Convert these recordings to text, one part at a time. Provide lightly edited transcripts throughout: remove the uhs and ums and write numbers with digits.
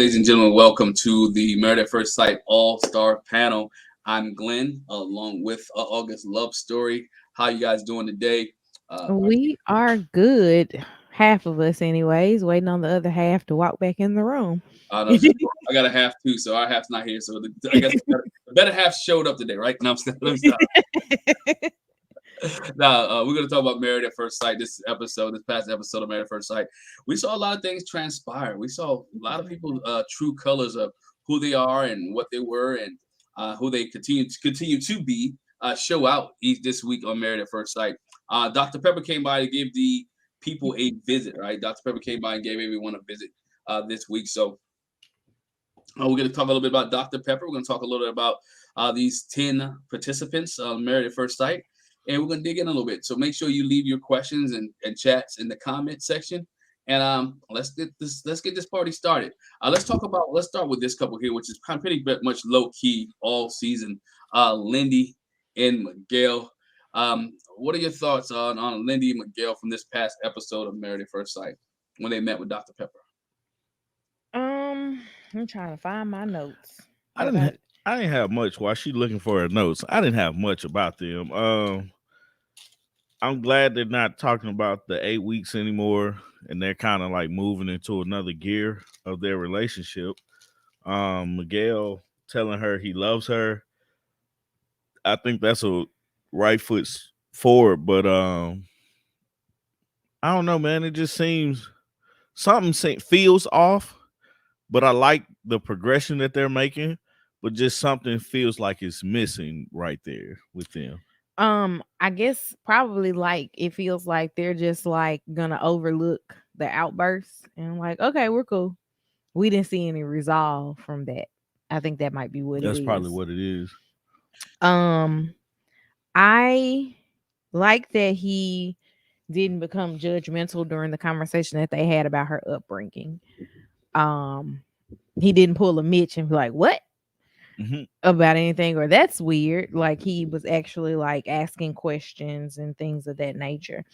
ladies and gentlemen. Welcome to the Married at First Sight All-Star Panel. I'm Glenn, along with August Love Story. How you guys doing today? Our We are good. Half of us, anyways, waiting on the other half to walk back in the room. no, just I got a half too, so our half's not here. So I guess the better half showed up today, right? No, I'm still, let me stop. Now we're gonna talk about Married at First Sight. This past episode of Married at First Sight, we saw a lot of things transpire. We saw a lot of people true colors of who they are and what they were, and who they continue to be show out this week on Married at First Sight. Dr. Pepper came by to give the people a visit, right? Dr. Pepper came by and gave everyone a visit this week. So we're going to talk a little bit about Dr. Pepper. We're going to talk a little bit about these 10 participants Married at First Sight. And we're going to dig in a little bit. So make sure you leave your questions and chats in the comment section. And let's get this party started. Let's start with this couple here, which is kind of pretty much low key all season. Lindy and Miguel. What are your thoughts on Lindy and Miguel from this past episode of Married at First Sight when they met with Dr. Pepper? I'm trying to find my notes. I didn't. I didn't have much. While she looking for her notes, I didn't have much about them. I'm glad they're not talking about the 8 weeks anymore, and they're kind of like moving into another gear of their relationship. Miguel telling her he loves her. I think that's a right foot forward, but I don't know, man. It just seems feels off, but I like the progression that they're making. But just something feels like it's missing right there with them. I guess probably like it feels like they're just like gonna overlook the outbursts and like, okay, we're cool. We didn't see any resolve from that. I think that might be what it That's probably is. what it is. Um, I like that he didn't become judgmental during the conversation that they had about her upbringing. Um, he didn't pull a Mitch and be like, "What?" about anything, or that's weird. Like he was actually like asking questions and things of that nature.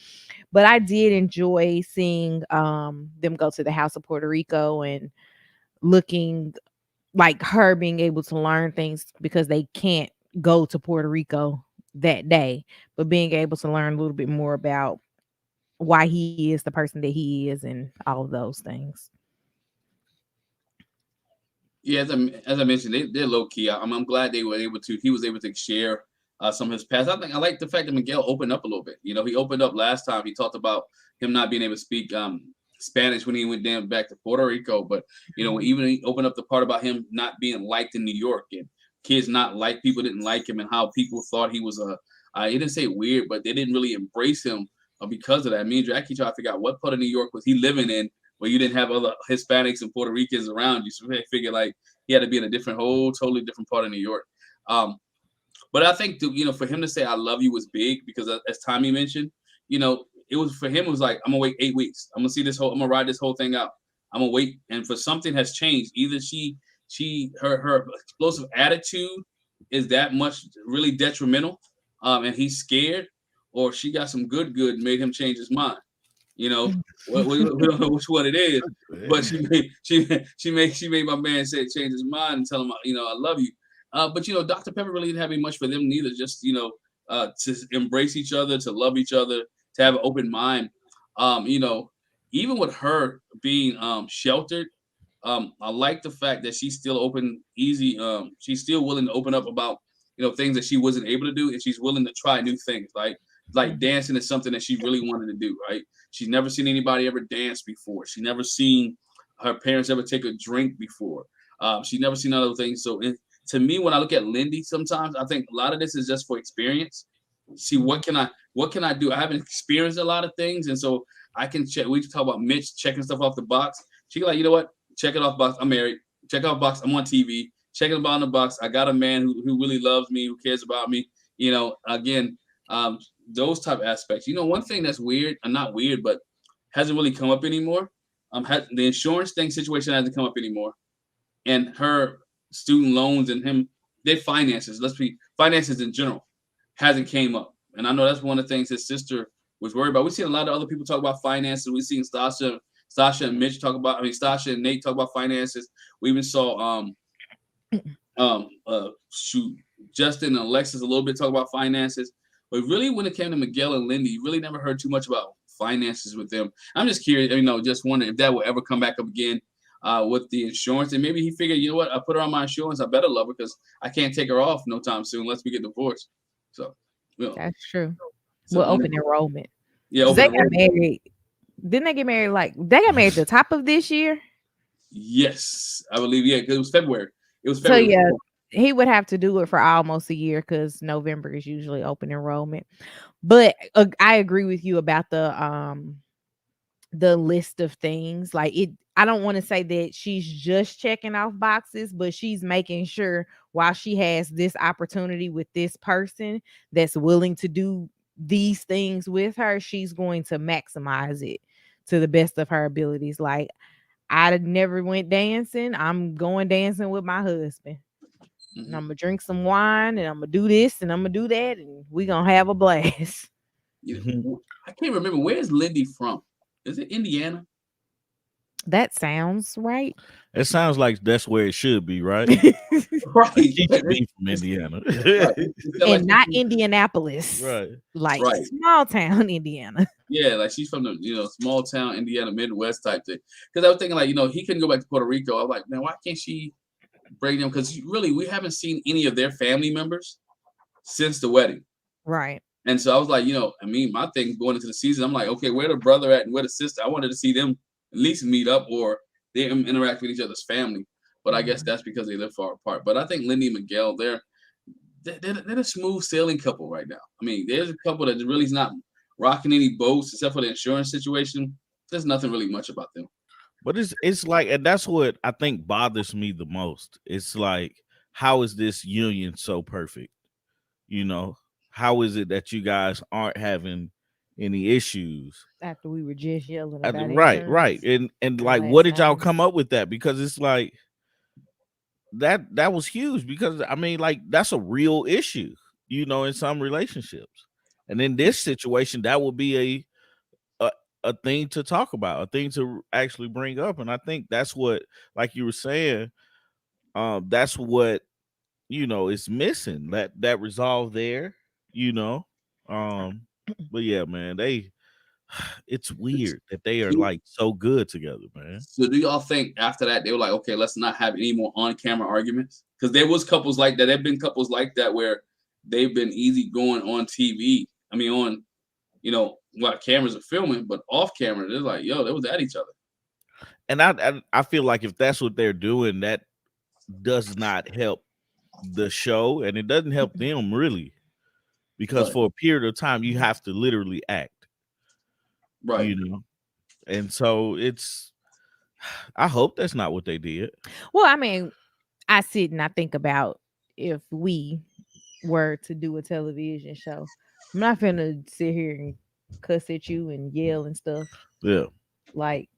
But I did enjoy seeing them go to the house of Puerto Rico and looking like her being able to learn things because they can't go to Puerto Rico that day, but being able to learn a little bit more about why he is the person that he is and all of those things. Yeah, as I mentioned, they're low key. I'm glad they were able to. He was able to share some of his past. I like the fact that Miguel opened up a little bit. You know, he opened up last time. He talked about him not being able to speak Spanish when he went down back to Puerto Rico. But you know, even he opened up the part about him not being liked in New York and kids not like people didn't like him and how people thought he was a. He didn't say weird, but they didn't really embrace him because of that. Me and Jackie tried to figure out what part of New York was he living in where you didn't have other Hispanics and Puerto Ricans around you. So we figured like he had to be in a totally different part of New York. But I think for him to say "I love you" was big because as Tommy mentioned, it was for him. It was like I'm gonna wait 8 weeks. I'm gonna ride this whole thing out. I'm gonna wait, and for something has changed. Either her explosive attitude is that much really detrimental, and he's scared, or she got some good and made him change his mind. You know, we don't know which one it is, but she made my man say change his mind and tell him I love you. But Dr. Pepper really didn't have any much for them neither. Just to embrace each other, to love each other, to have an open mind. Even with her being sheltered, I like the fact that she's still she's still willing to open up about things that she wasn't able to do, and she's willing to try new things. Like dancing is something that she really wanted to do, right? She's never seen anybody ever dance before. She never seen her parents ever take a drink before. She never seen other things. So to me, when I look at Lindy, sometimes I think a lot of this is just for experience. See, what can I do? I haven't experienced a lot of things, and so I can check. We talk about Mitch checking stuff off the box. She like, you know what? Check it off box. I'm married. Check off box. I'm on TV. Check it on the box. I got a man who really loves me, who cares about me. Again, those type of aspects. One thing that's weird, not weird, but hasn't really come up anymore. The insurance thing situation hasn't come up anymore, and her student loans and their finances. Finances in general hasn't came up, and I know that's one of the things his sister was worried about. We've seen a lot of other people talk about finances. We've seen Stasha Stasha and Mitch talk about. I mean, Stasha and Nate talk about finances. We even saw shoot, Justin and Alexis a little bit talk about finances. But really, when it came to Miguel and Lindy, you really never heard too much about finances with them. I'm just curious, just wondering if that will ever come back up again with the insurance. And maybe he figured, you know what, I put her on my insurance, I better love her because I can't take her off no time soon unless we get divorced. So, that's true. So Well, open enrollment. Yeah, they open got enrollment. married. Didn't they get married? They got married at the top of this year. Yes, I believe. Yeah, because it was February. So yeah, he would have to do it for almost a year because November is usually open enrollment. But I agree with you about the list of things. I don't want to say that she's just checking off boxes, but she's making sure while she has this opportunity with this person that's willing to do these things with her, she's going to maximize it to the best of her abilities. Like, I never went dancing. I'm going dancing with my husband. Mm-hmm. And I'm going to drink some wine and I'm going to do this and I'm going to do that. And we're going to have a blast. I can't remember. Where's Lindy from? Is it Indiana? That sounds right. It sounds like that's where it should be, right? Right. She should be from Indiana. Right. And not Indianapolis. Right. Like small town Indiana. Yeah, like she's from the small town Indiana Midwest type thing. Because I was thinking he couldn't go back to Puerto Rico. I was like, man, why can't she bring them? Because really, we haven't seen any of their family members since the wedding. Right. And so I was like, my thing going into the season, I'm like, okay, where the brother at and where the sister? I wanted to see them at least meet up or they interact with each other's family. But I guess that's because they live far apart. But I think Lindy and Miguel, they're a smooth sailing couple right now. I mean, there's a couple that really is not rocking any boats except for the insurance situation. There's nothing really much about them. But it's like, and that's what I think bothers me the most. It's like, how is this union so perfect? How is it that you guys aren't having any issues after we were just yelling about right and like what did y'all come up with that? Because it's like that was huge, because I mean, like, that's a real issue in some relationships, and in this situation that would be a thing to talk about, a thing to actually bring up. And I think that's what, like you were saying, that's what is missing, that resolve there. But yeah, man, it's weird that they are like so good together, man. So do y'all think after that they were like, okay, let's not have any more on-camera arguments? Because there was couples like that. There've been couples like that where they've been easy going on TV. I mean, on while cameras are filming, but off camera, they're like, yo, they was at each other. And I feel like if that's what they're doing, that does not help the show, and it doesn't help them really, because for a period of time you have to literally act. Right. And so I hope that's not what they did. Well, I mean, I sit and I think about if we were to do a television show, I'm not finna sit here and cuss at you and yell and stuff. Yeah. Like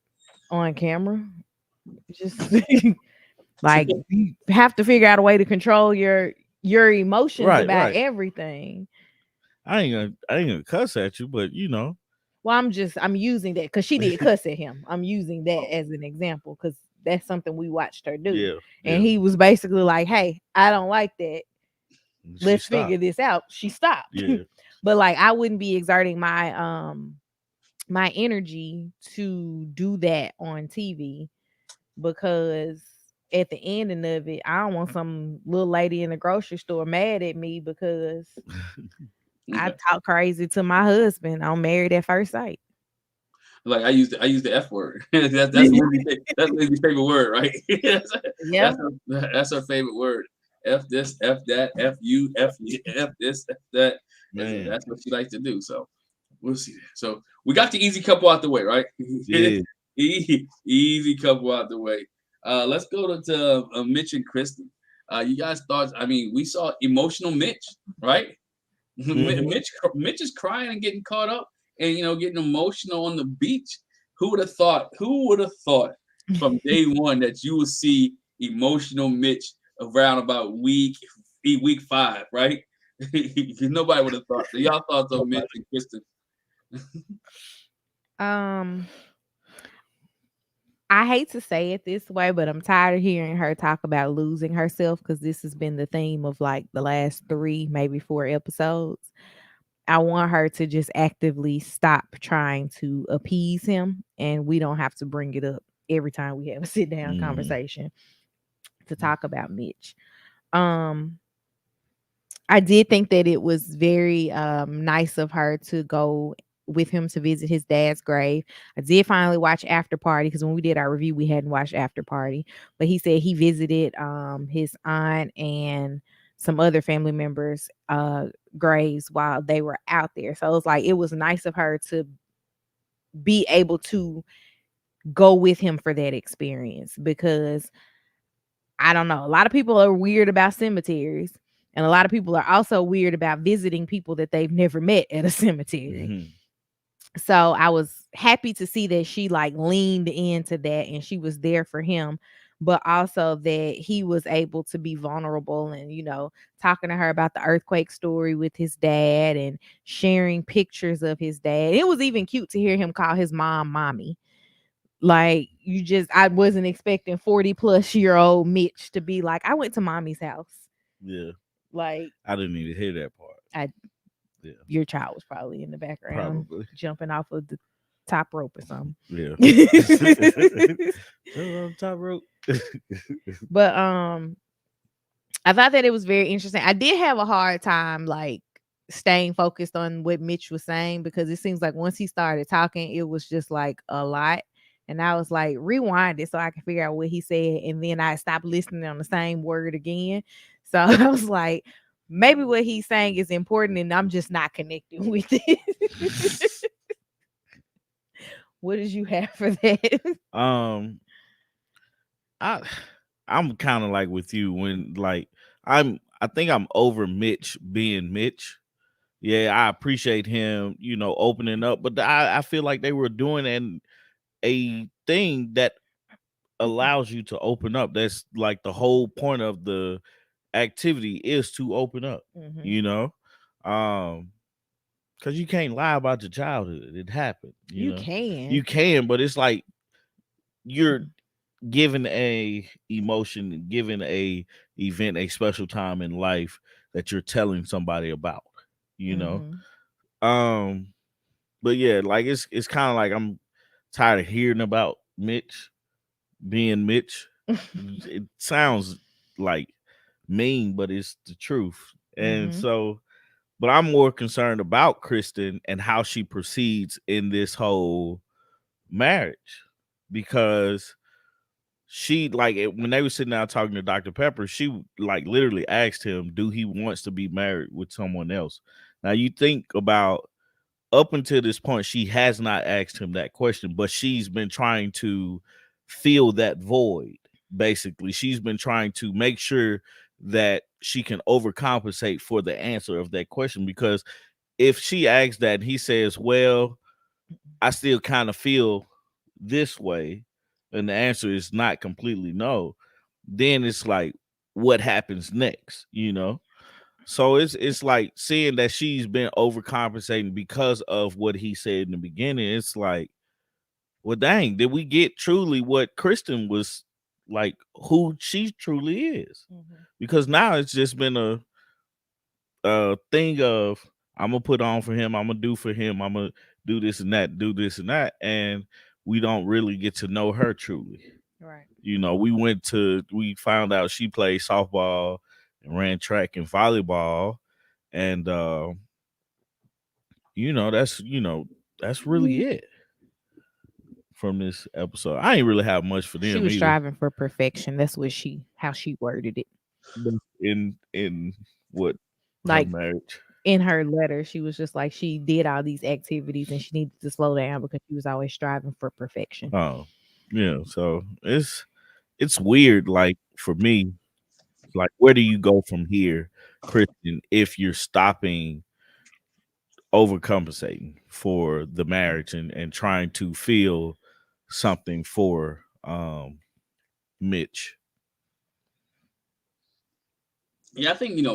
on camera. Just like you have to figure out a way to control your emotions about everything. I ain't gonna cuss at you, but Well, I'm using that because she did cuss at him. I'm using that as an example because that's something we watched her do. Yeah. And he was basically like, hey, I don't like that. Let's figure this out. She stopped. Yeah. But like, I wouldn't be exerting my my energy to do that on TV, because at the ending of it, I don't want some little lady in the grocery store mad at me because I talk crazy to my husband. I'm married at first sight. Like I use the F word. that's Lindy's favorite word, right? Yeah. That's her favorite word. F this, F that, F you, F this, F that. Man. That's what she likes to do. So we'll see. So we got the easy couple out the way, right? Yeah. Easy couple out the way. Let's go to Mitch and Kristen. You guys thought? I mean, we saw emotional Mitch, right? Mm-hmm. Mitch is crying and getting caught up, and getting emotional on the beach. Who would have thought? Who would have thought from day one that you would see emotional Mitch around about week 5, right? Nobody would have thought. So y'all thoughts on Mitch and Kristen? I hate to say it this way, but I'm tired of hearing her talk about losing herself because this has been the theme of like the last 3, maybe 4 episodes. I want her to just actively stop trying to appease him, and we don't have to bring it up every time we have a sit down Mm. conversation to talk about Mitch. Um, I did think that it was very nice of her to go with him to visit his dad's grave. I did finally watch After Party because when we did our review, we hadn't watched After Party. But he said he visited his aunt and some other family members' graves while they were out there. So it was like it was nice of her to be able to go with him for that experience because I don't know. A lot of people are weird about cemeteries, and a lot of people are also weird about visiting people that they've never met at a cemetery. Mhm. So I was happy to see that she like leaned into that and she was there for him, but also that he was able to be vulnerable and, talking to her about the earthquake story with his dad and sharing pictures of his dad. It was even cute to hear him call his mom mommy. Like I wasn't expecting 40-plus-year-old Mitch to be like, I went to mommy's house. Yeah. Like I didn't even hear that part. Yeah. your child was probably in the background Probably. jumping off of the top rope or something. Yeah. On top rope. But I thought that it was very interesting. I did have a hard time like staying focused on what Mitch was saying because it seems like once he started talking, it was just like a lot. And I was like, rewind it so I can figure out what he said. And then I stopped listening on the same word again. So I was like, maybe what he's saying is important and I'm just not connecting with it. What did you have for that? um I I'm kind of like with you when like I think I'm over Mitch being Mitch. Yeah, I appreciate him, opening up, but I feel like they were doing a thing that allows you to open up. That's like the whole point of the activity is to open up, Mhm. you know? Because you can't lie about your childhood. It happened, You can. You can, but it's like you're given a emotion, given a event, a special time in life that you're telling somebody about, you know? Mhm. Um, but yeah, like it's kind of like I'm tired of hearing about Mitch being Mitch. It sounds like mean, but it's the truth. And Mhm. so, but I'm more concerned about Kristen and how she proceeds in this whole marriage because she when they were sitting down talking to Dr. Pepper, she like literally asked him, do he wants to be married with someone else? Now you think about up until this point, she has not asked him that question, but she's been trying to fill that void. Basically, she's been trying to make sure that she can overcompensate for the answer of that question. Because if she asks that and he says, well, I still kind of feel this way, and the answer is not completely no, then it's like, what happens next, So it's like seeing that she's been overcompensating because of what he said in the beginning. It's like, well, dang, did we get truly what Kristen was like, who she truly is? Mhm. Because now it's just been a thing of I'm gonna put on for him, I'm gonna do for him, I'm gonna do this and that, do this and that, and we don't really get to know her truly. Right. We found out she played softball and ran track and volleyball, and that's really it from this episode. I ain't really have much for She them was either. striving for perfection. That's how she worded it. In what her Like marriage. in her letter, she was just like she did all these activities and she needed to slow down because she was always striving for perfection. Oh, yeah. So it's weird. Like for me, like where do you go from here, Christian, if you're stopping overcompensating for the marriage and trying to feel something for Mitch? Yeah, I think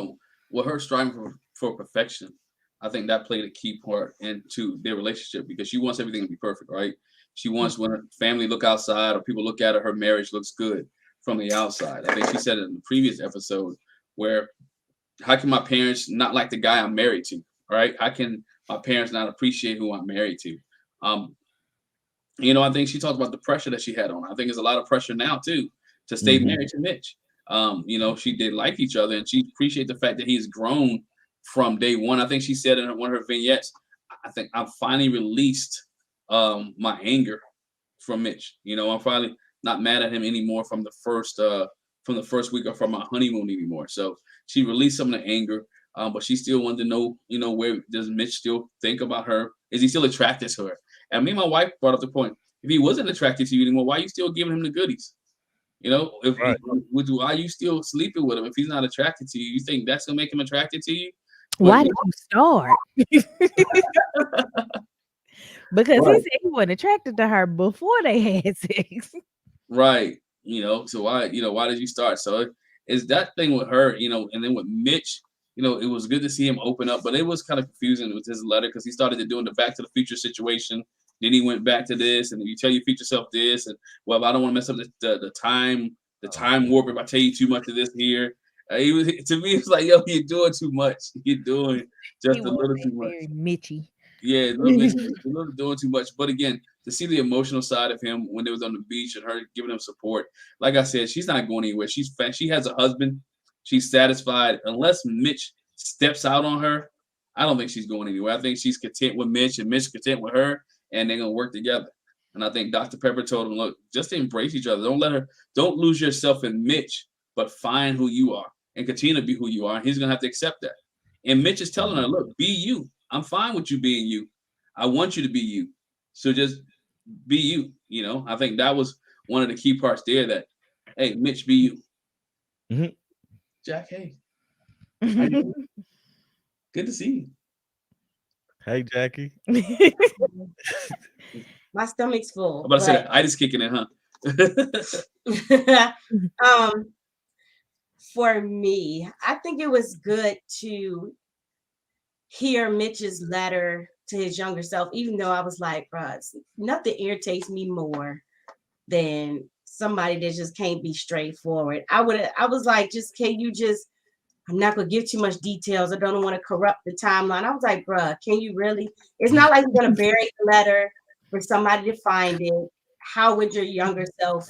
with her striving for perfection, I think that played a key part into their relationship because she wants everything to be perfect, right? She wants when her family look outside or people look at her, her marriage looks good from the outside. I think she said it in the previous episode where how can my parents not like the guy I'm married to? Right? How can my parents not appreciate who I'm married to? I think she talked about the pressure that she had on her. I think there's a lot of pressure now too to stay married to Mitch. She did like each other and she appreciated the fact that he's grown from day one. I think she said in one of her vignettes, I think I'm finally released my anger from Mitch. I'm finally not mad at him anymore from the first week or from my honeymoon anymore. So she released some of the anger, but she still wanted to know, where does Mitch still think about her? Is he still attracted to her? And me and my wife brought up the point: if he wasn't attracted to you anymore, why are you still giving him the goodies? Why are you still sleeping with him if he's not attracted to you? You think that's gonna make him attracted to you? Why did you start? Because he said he wasn't attracted to her before they had sex. Right. So why did you start? So it's that thing with her, and then with Mitch, it was good to see him open up, but it was kind of confusing with his letter because he started to doing the Back to the Future situation. Then he went back to this, and you tell your future self this, and well, I don't want to mess up the time warp if I tell you too much of this here. To me, it's like, yo, you're doing too much. You're doing just a little too much. Very Mitchy. Yeah, a little doing too much. But again, to see the emotional side of him when they was on the beach and her giving him support, like I said, she's not going anywhere. She has a husband. She's satisfied. Unless Mitch steps out on her, I don't think she's going anywhere. I think she's content with Mitch and Mitch content with her, and they're gonna work together. And I think Dr. Pepper told him, look, just embrace each other. Don't lose yourself in Mitch, but find who you are and continue to be who you are. And he's gonna have to accept that. And Mitch is telling her, look, be you. I'm fine with you being you. I want you to be you. So just be you. I think that was one of the key parts there that, hey, Mitch, be you. Mm-hmm. Jack, hey. Good to see you. Hey, Jackie. My stomach's full. I'm about to say that. Itis kicking in, huh? For me, I think it was good to hear Mitch's letter to his younger self, even though I was like, bro, nothing irritates me more than somebody that just can't be straightforward. I was like, I'm not gonna give too much details. I don't want to corrupt the timeline. I was like, bro, can you really? It's not like you're gonna bury the letter for somebody to find it. How would your younger self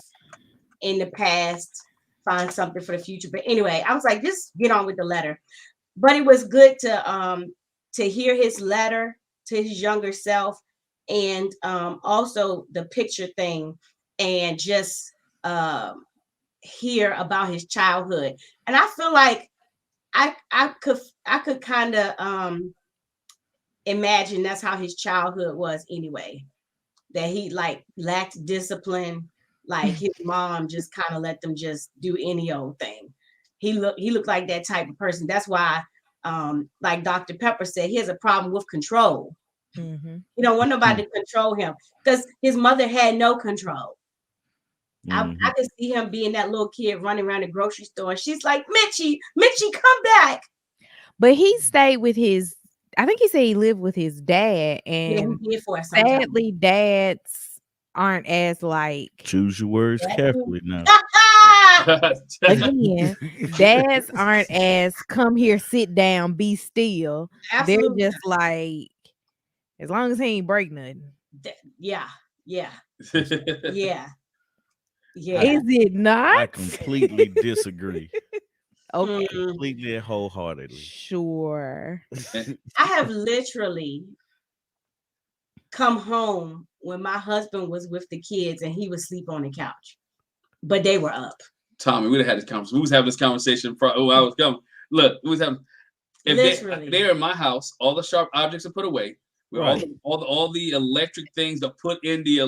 in the past find something for the future? But anyway, I was like, just get on with the letter. But it was good to hear his letter to his younger self, and also the picture thing, and just hear about his childhood. And I feel like I could kind of imagine that's how his childhood was anyway. That he lacked discipline, like his mom just kind of let them just do any old thing. He looked like that type of person. That's why, like Dr. Pepper said, he has a problem with control. Mm-hmm. You don't want nobody to control him because his mother had no control. I could see him being that little kid running around the grocery store. And she's like, Mitchie, come back. But he stayed with I think he said he lived with his dad. And he did for us sadly, dads aren't as choose your words carefully now. Again, dads aren't as come here, sit down, be still. Absolutely. They're just like, as long as he ain't break nothing. Yeah. Yeah. Is it not? I completely disagree. Okay. Completely and wholeheartedly. Sure. I have literally come home when my husband was with the kids and he was asleep on the couch, but they were up. Tommy, we'd have had this conversation. We was having this conversation. I was coming. Look, we was having. If they're in my house, all the sharp objects are put away. Right. All the electric things are put in the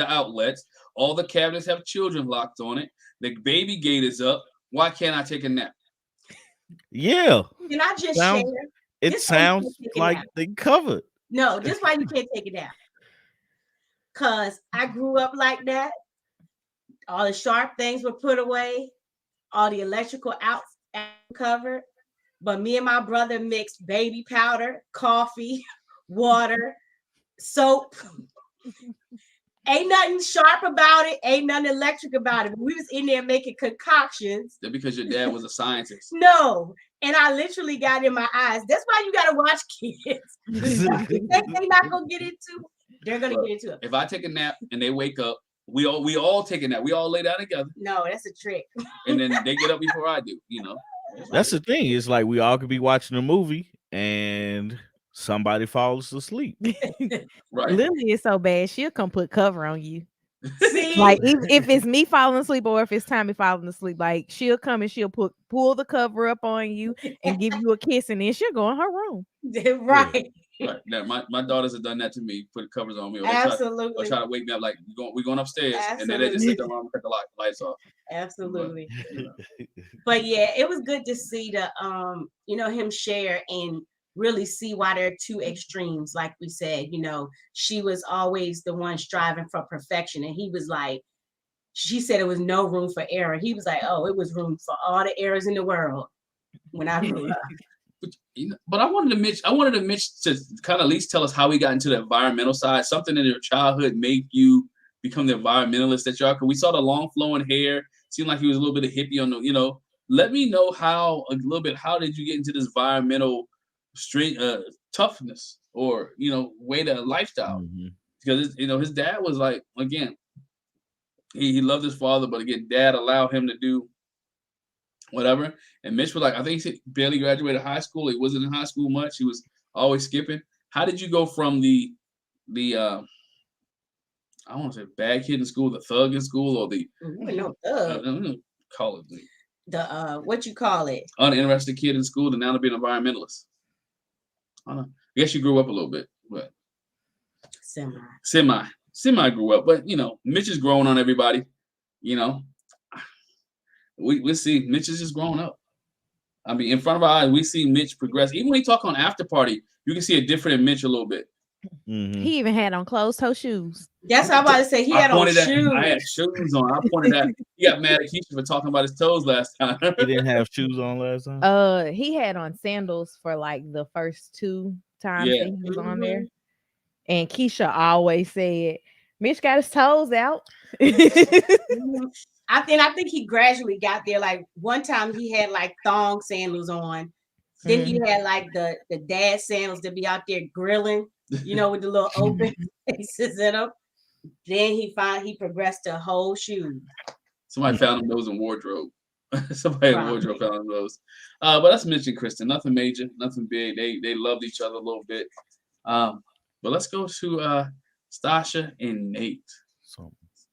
outlets. All the cabinets have children locked on it. The baby gate is up. Why can't I take a nap? Yeah. Can I just share? It sounds like they covered. No, this why you can't take it down. Because I grew up like that. All the sharp things were put away. All the electrical out covered. But me and my brother mixed baby powder, coffee, water, soap, Ain't nothing sharp about it. Ain't nothing electric about it. We was in there making concoctions. That because your dad was a scientist. No. And I literally got in my eyes. That's why you got to watch kids. They're not going to get into. They're going to get into it. If I take a nap and they wake up, we all take a nap. We all lay down together. No, that's a trick. And then they get up before I do, you know. That's the thing. It's like we all could be watching a movie and somebody falls asleep. Right. Lily is so bad, she'll come put cover on you. See? Like if it's me falling asleep or if it's Tommy falling asleep, like she'll come and she'll pull the cover up on you and give you a kiss, and then she'll go in her room. Right. Right. Now, my daughters have done that to me, put covers on me. Or Absolutely. try to wake me up like, we're going upstairs. Absolutely. And then they just sit there and cut the lights off. Absolutely. But, But yeah, it was good to see the him share and really see why there are two extremes. Like we said, she was always the one striving for perfection, and he was like, she said it was no room for error. He was like, oh, it was room for all the errors in the world when I grew up. But I wanted Mitch to kind of at least tell us how he got into the environmental side. Something in your childhood made you become the environmentalist that you are. Because we saw the long flowing hair. Seemed like he was a little bit of hippie on the, Let me know how did you get into this environmental toughness or way to lifestyle? Mhm. Because his dad was like, again, he loved his father, but again, dad allowed him to do whatever. And Mitch was like, I think he barely graduated high school. He wasn't in high school much. He was always skipping. How did you go from the I want to say bad kid in school, the thug in school, or the No thug. I'm gonna call it The what you call it? Uninterested kid in school, and now to be an environmentalist. I don't know. I guess you grew up a little bit, but semi grew up, but Mitch is growing on everybody. We see Mitch is just growing up. I mean, in front of our eyes, we see Mitch progress. Even when he talk on After Party, you can see a different Mitch a little bit. Mhm. He even had on closed toe shoes. That's what I'm about to say. He had on shoes. I had shoes on. I pointed at. He got mad at Keisha for talking about his toes last time. He didn't have shoes on last time. He had on sandals for like the first 2 times that he was on there. And Keisha always said, Mitch got his toes out. I think he gradually got there. Like one time he had like thong sandals on. Then he had like the dad sandals to be out there grilling, with the little open faces in them. Then he progressed to whole shoes. Somebody found him those in wardrobe. Somebody in wardrobe found him those. But that's Mitch and Kristen. Nothing major, nothing big. They loved each other a little bit. But let's go to Stasha and Nate.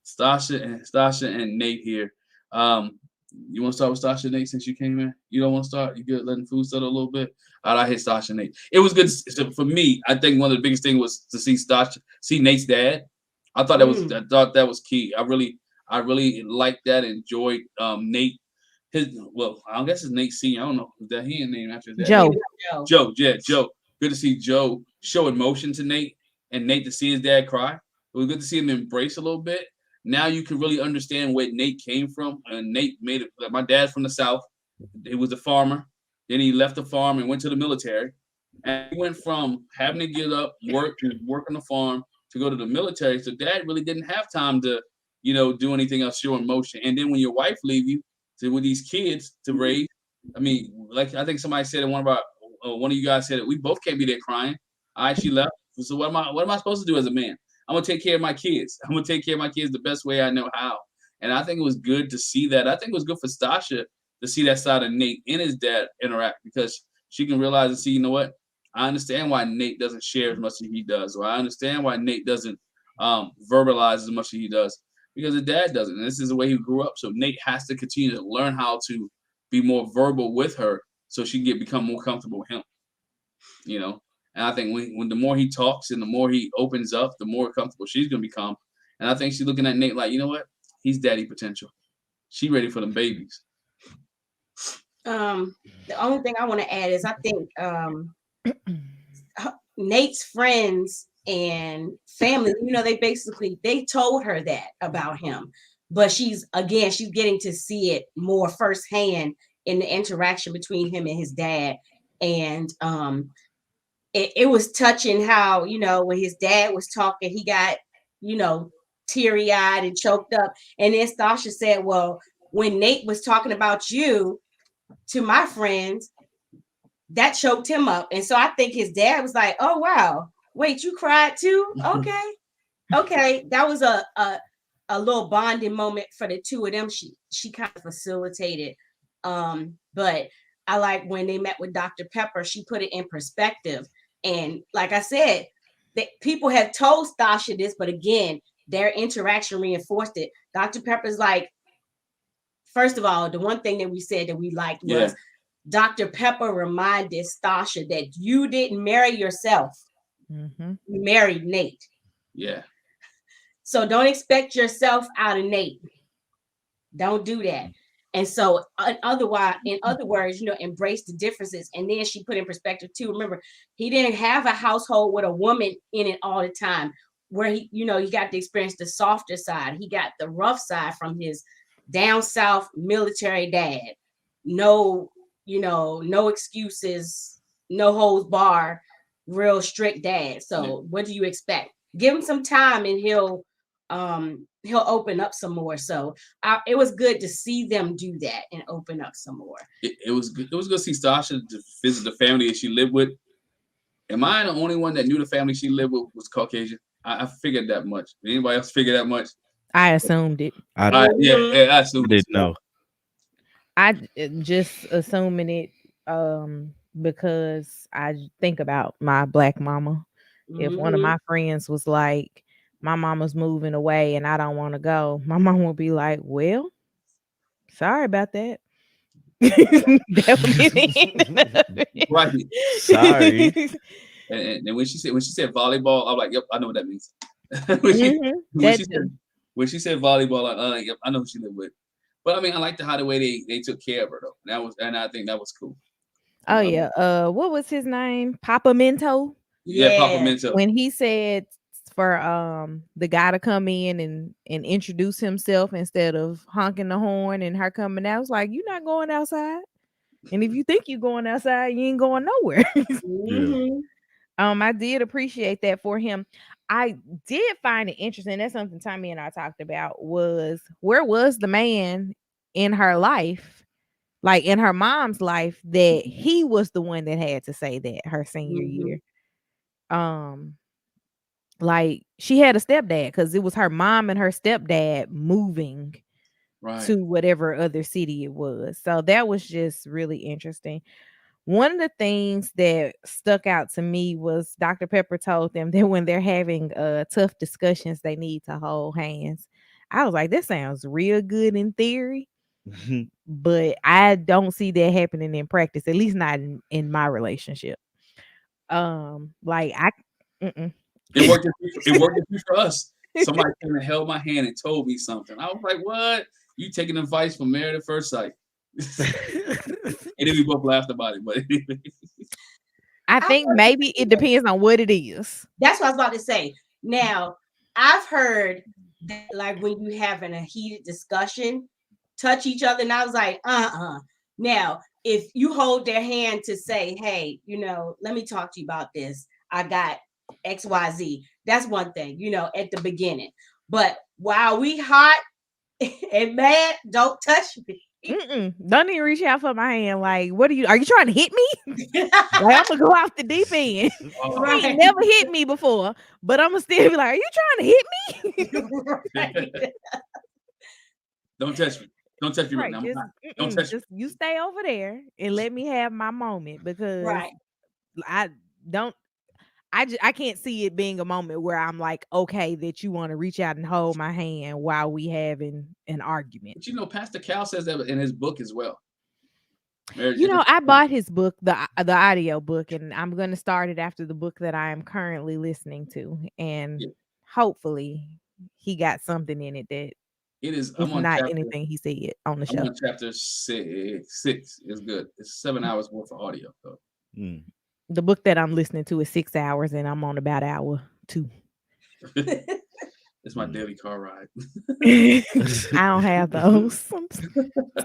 Stasha and Nate here. You want to start with Stasha and Nate since you came in? You don't want to start? You good letting food settle a little bit? All right, I hit Stasha and Nate. It was good for me. I think one of the biggest things was to see Nate's dad. I thought that was key. I really liked that. Enjoyed Nate. I guess it's Nate Senior. I don't know. Is that he and name after that? Joe. Joe. Good to see Joe show emotion to Nate and Nate to see his dad cry. It was good to see him embrace a little bit. Now you can really understand where Nate came from. And Nate made it. My dad's from the South. He was a farmer. Then he left the farm and went to the military. And he went from having to get up, work on the farm to go to the military. So dad really didn't have time to, do anything else, show emotion. And then when your wife leave you with these kids to raise, I mean, like I think somebody said in one of you guys said it, we both can't be there crying. She left. So what am I supposed to do as a man? I'm gonna take care of my kids. I'm gonna take care of my kids the best way I know how. And I think it was good to see that. I think it was good for Stasha to see that side of Nate and his dad interact, because she can realize and see, you know what? I understand why Nate doesn't share as much as he does, or I understand why Nate doesn't verbalize as much as he does, because his dad doesn't. And this is the way he grew up. So Nate has to continue to learn how to be more verbal with her so she can become more comfortable with him. And I think when the more he talks and the more he opens up, the more comfortable she's gonna become. And I think she's looking at Nate like, you know what? He's daddy potential. She ready for them babies. The only thing I want to add is I think Nate's friends and family, they told her that about him. But she's getting to see it more firsthand in the interaction between him and his dad. And it was touching how, when his dad was talking, he got, teary-eyed and choked up. And then Stasha said, well, when Nate was talking about you to my friends, that choked him up. And so I think his dad was like, oh, wow, wait, you cried too? Okay. That was a little bonding moment for the two of them. She kind of facilitated. But I like when they met with Dr. Pepper, she put it in perspective. And like I said, people have told Stasha this, but again, their interaction reinforced it. Dr. Pepper's like, first of all, the one thing that we said that we liked was Dr. Pepper reminded Stasha that you didn't marry yourself. Mm-hmm. You married Nate. Yeah. So don't expect yourself out of Nate. Don't do that. And so in other words, embrace the differences. And then she put in perspective too. Remember, he didn't have a household with a woman in it all the time, where he got to experience the softer side. He got the rough side from his down south military dad. No excuses, no holds bar, real strict dad. So what do you expect? Give him some time and he'll open up some more. So it was good to see them do that and open up some more. It was good to see Stasha to visit the family that she lived with. Am I the only one that knew the family she lived with was Caucasian? I figured that much. Did anybody else figure that much? I assumed it. I assumed didn't know. I just assuming it because I think about my Black mama. If one of my friends was like, my mama's moving away and I don't want to go, my mom would be like, well, sorry about that. That would be the end. Right. Sorry. And when she said volleyball, I'm like, yep, I know what that means. When she said volleyball, yep, I know who she lived with. But I mean, I liked how the way they took care of her though. And I think that was cool. Oh yeah. What was his name? Papa Minto. Yeah, Papa Minto. When he said for the guy to come in and introduce himself instead of honking the horn and her coming out, I was like, you're not going outside. And if you think you're going outside, you ain't going nowhere. I did appreciate that for him. I did find it interesting. That's something Tommy and I talked about, was where was the man in her life, like in her mom's life, that he was the one that had to say that her senior year. Like she had a stepdad because it was her mom and her stepdad moving to whatever other city it was. So that was just really interesting. One of the things that stuck out to me was Dr. Pepper told them that when they're having tough discussions, they need to hold hands. I was like, that sounds real good in theory, but I don't see that happening in practice, at least not in my relationship. It worked for us. Somebody came and held my hand and told me something. I was like, what? You taking advice from Married at First Sight? And then we both laughed about it. But I think maybe it depends on what it is. That's what I was about to say. Now, I've heard that, like, when you having a heated discussion, touch each other, and I was like, Now, if you hold their hand to say, hey, let me talk to you about this. I got XYZ. That's one thing, at the beginning. But while we hot and mad, don't touch me. Don't even reach out for my hand. Like, are you trying to hit me? Like, I'm gonna go off the deep end. You ain't never hit me before, but I'm gonna still be like, are you trying to hit me? Don't touch me. Don't touch me right now. Don't touch me. You stay over there and let me have my moment, because I can't see it being a moment where I'm like, okay, that you want to reach out and hold my hand while we having an argument. But Pastor Cal says that in his book as well. I bought his book, the audio book, and I'm going to start it after the book that I am currently listening to. And hopefully he got something in it that is not anything he said on the show. I'm on chapter 6. It's good. It's 7 hours worth of audio. So. The book that I'm listening to is 6 hours, and I'm on about hour 2. It's my daily car ride. I don't have those. I'm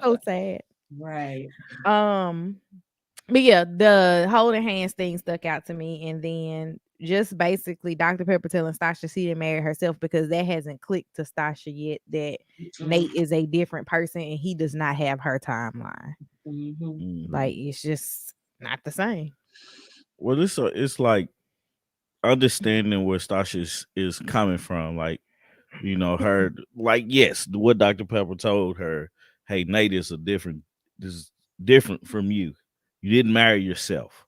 so sad. Right. But yeah, the holding hands thing stuck out to me, and then just basically Dr. Pepper telling Stasha she didn't marry herself because that hasn't clicked to Stasha yet that Nate is a different person and he does not have her timeline. Like it's just not the same. Well, it's like understanding where Stasha is coming from. Like, you know, her like yes, what Dr. Pepper told her, hey, Nate is is different from you. You didn't marry yourself,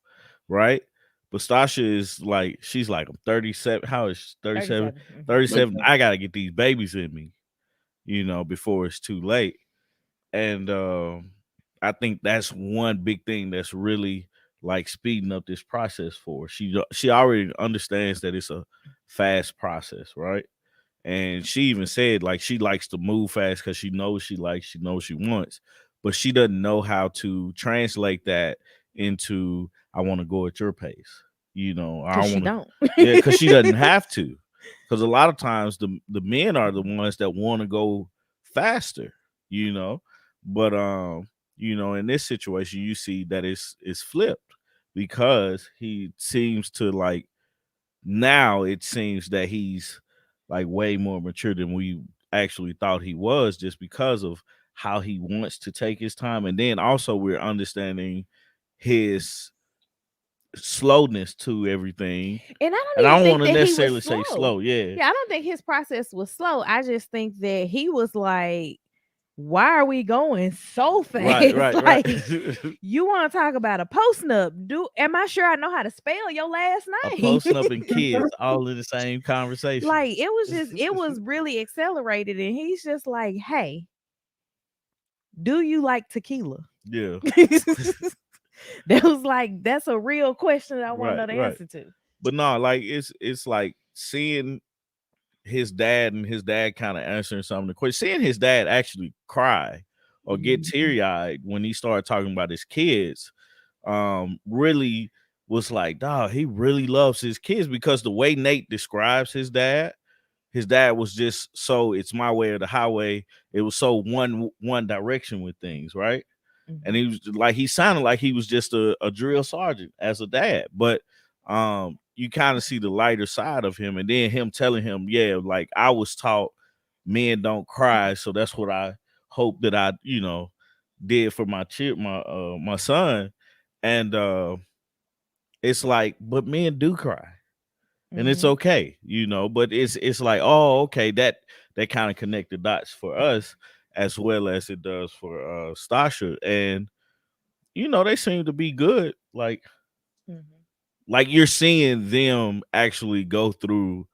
right? But Stasha is like, she's like, I'm 37. How is she? 37? 37. 37. I gotta get these babies in me, you know, before it's too late. And I think that's one big thing that's really like speeding up this process for her. She already understands that it's a fast process, right? And she even said like she likes to move fast because she knows she likes, she knows she wants, but she doesn't know how to translate that into I want to go at your pace. You know, I Because she want to, don't. yeah, because she doesn't have to. Because a lot of times the men are the ones that want to go faster, you know. But you know, in this situation, you see that it's flipped because he seems to like now it seems that he's like way more mature than we actually thought he was just because of how he wants to take his time. And then also we're understanding his slowness to everything. And I don't And I even don't want think to that he was necessarily say slow. slow, yeah. Yeah, I don't think his process was slow. I just think that he was like, why are we going so fast? Right. Like, you want to talk about a post up? Am I sure I know how to spell your last A name? posting up and kids all in the same conversation. Like, it was really accelerated. And he's just like, hey, do you like tequila? Yeah. That was like, that's a real question that I want to know the Right. answer to. But no, like it's like seeing his dad and his dad kind of answering some of the questions, seeing his dad actually cry or get teary-eyed when he started talking about his kids, really was like, dog, he really loves his kids because the way Nate describes his dad was just so it's my way or the highway. It was so one direction with things, right? And he was like, he sounded like he was just a drill sergeant as a dad, but you kind of see the lighter side of him, and then him telling him, yeah, like I was taught men don't cry, so that's what I hope that I, you know, did for my my son. And it's like, but men do cry and it's okay, you know, but it's like, oh, okay, that kind of connect the dots for us as well as it does for Stasha. And you know, they seem to be good. Like you're seeing them actually go through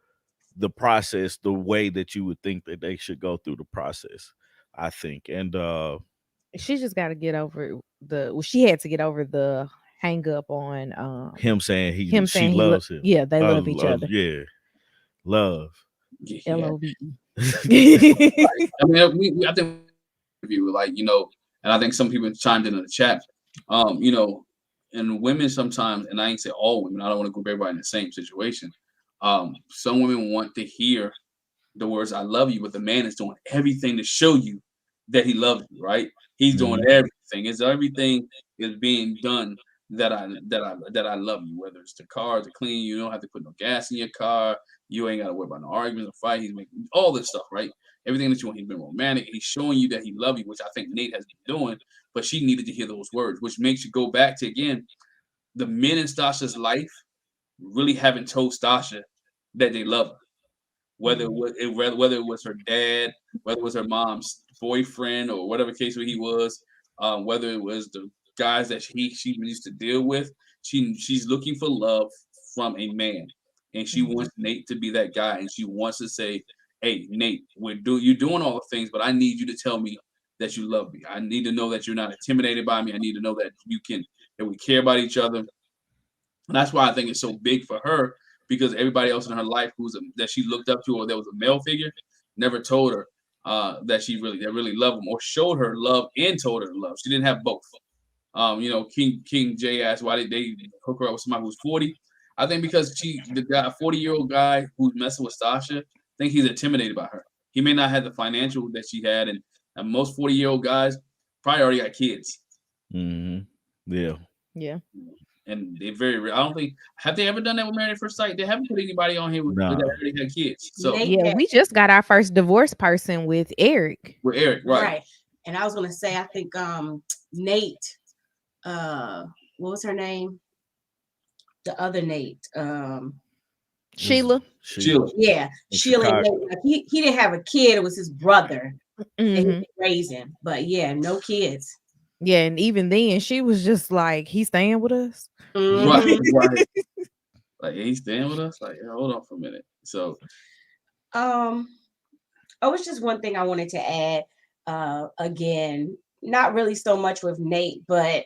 the process the way that you would think that they should go through the process, I think. And she just got to get over she had to get over the hang up on him saying she he loves him. yeah, they love each other. Yeah, love. Yeah. LOVE. I mean, I think like, you know, and I think some people chimed in the chat. You know, and women sometimes, and I ain't say all women, I don't want to group everybody in the same situation. Some women want to hear the words "I love you," but the man is doing everything to show you that he loves you, right? He's doing everything. Everything is being done that I love you. Whether it's the car, to clean, you don't have to put no gas in your car. You ain't got to worry about no arguments or fight. He's making all this stuff, right? Everything that you want. He's been romantic. He's showing you that he loves you, which I think Nate has been doing. But she needed to hear those words, which makes you go back to again the men in Stasha's life really haven't told Stasha that they love her. Whether it was her dad, whether it was her mom's boyfriend, or whatever case where he was, whether it was the guys that she used to deal with, she's looking for love from a man, and she wants Nate to be that guy, and she wants to say, "Hey, Nate, you're doing all the things, but I need you to tell me that you love me. I need to know that you're not intimidated by me. I need to know that that we care about each other." And that's why I think it's so big for her, because everybody else in her life that she looked up to, or there was a male figure, never told her that really loved him, or showed her love and told her to love. She didn't have both. You know, King J asked why did they hook her up with somebody who's 40? I think because the guy, a 40-year-old guy who's messing with Stasha, I think he's intimidated by her. He may not have the financial that she had, and most 40-year-old guys probably already got kids. Yeah. Yeah. and they're very rare. I don't think have they ever done that with Married at First Sight. They haven't put anybody on here No. that already had kids. So Yeah, we just got our first divorce person with Eric. with Eric, right? And I was gonna say, I think Nate, what was her name? The other Nate, Sheila. yeah, Sheila and Nate. Like, he didn't have a kid. It was his brother and he raised him. But yeah, no kids. Yeah, and even then, she was just like, "He's staying with us." Right. Like he's staying with us. Like, hold on for a minute. So, oh, it's just one thing I wanted to add. Again, not really so much with Nate, but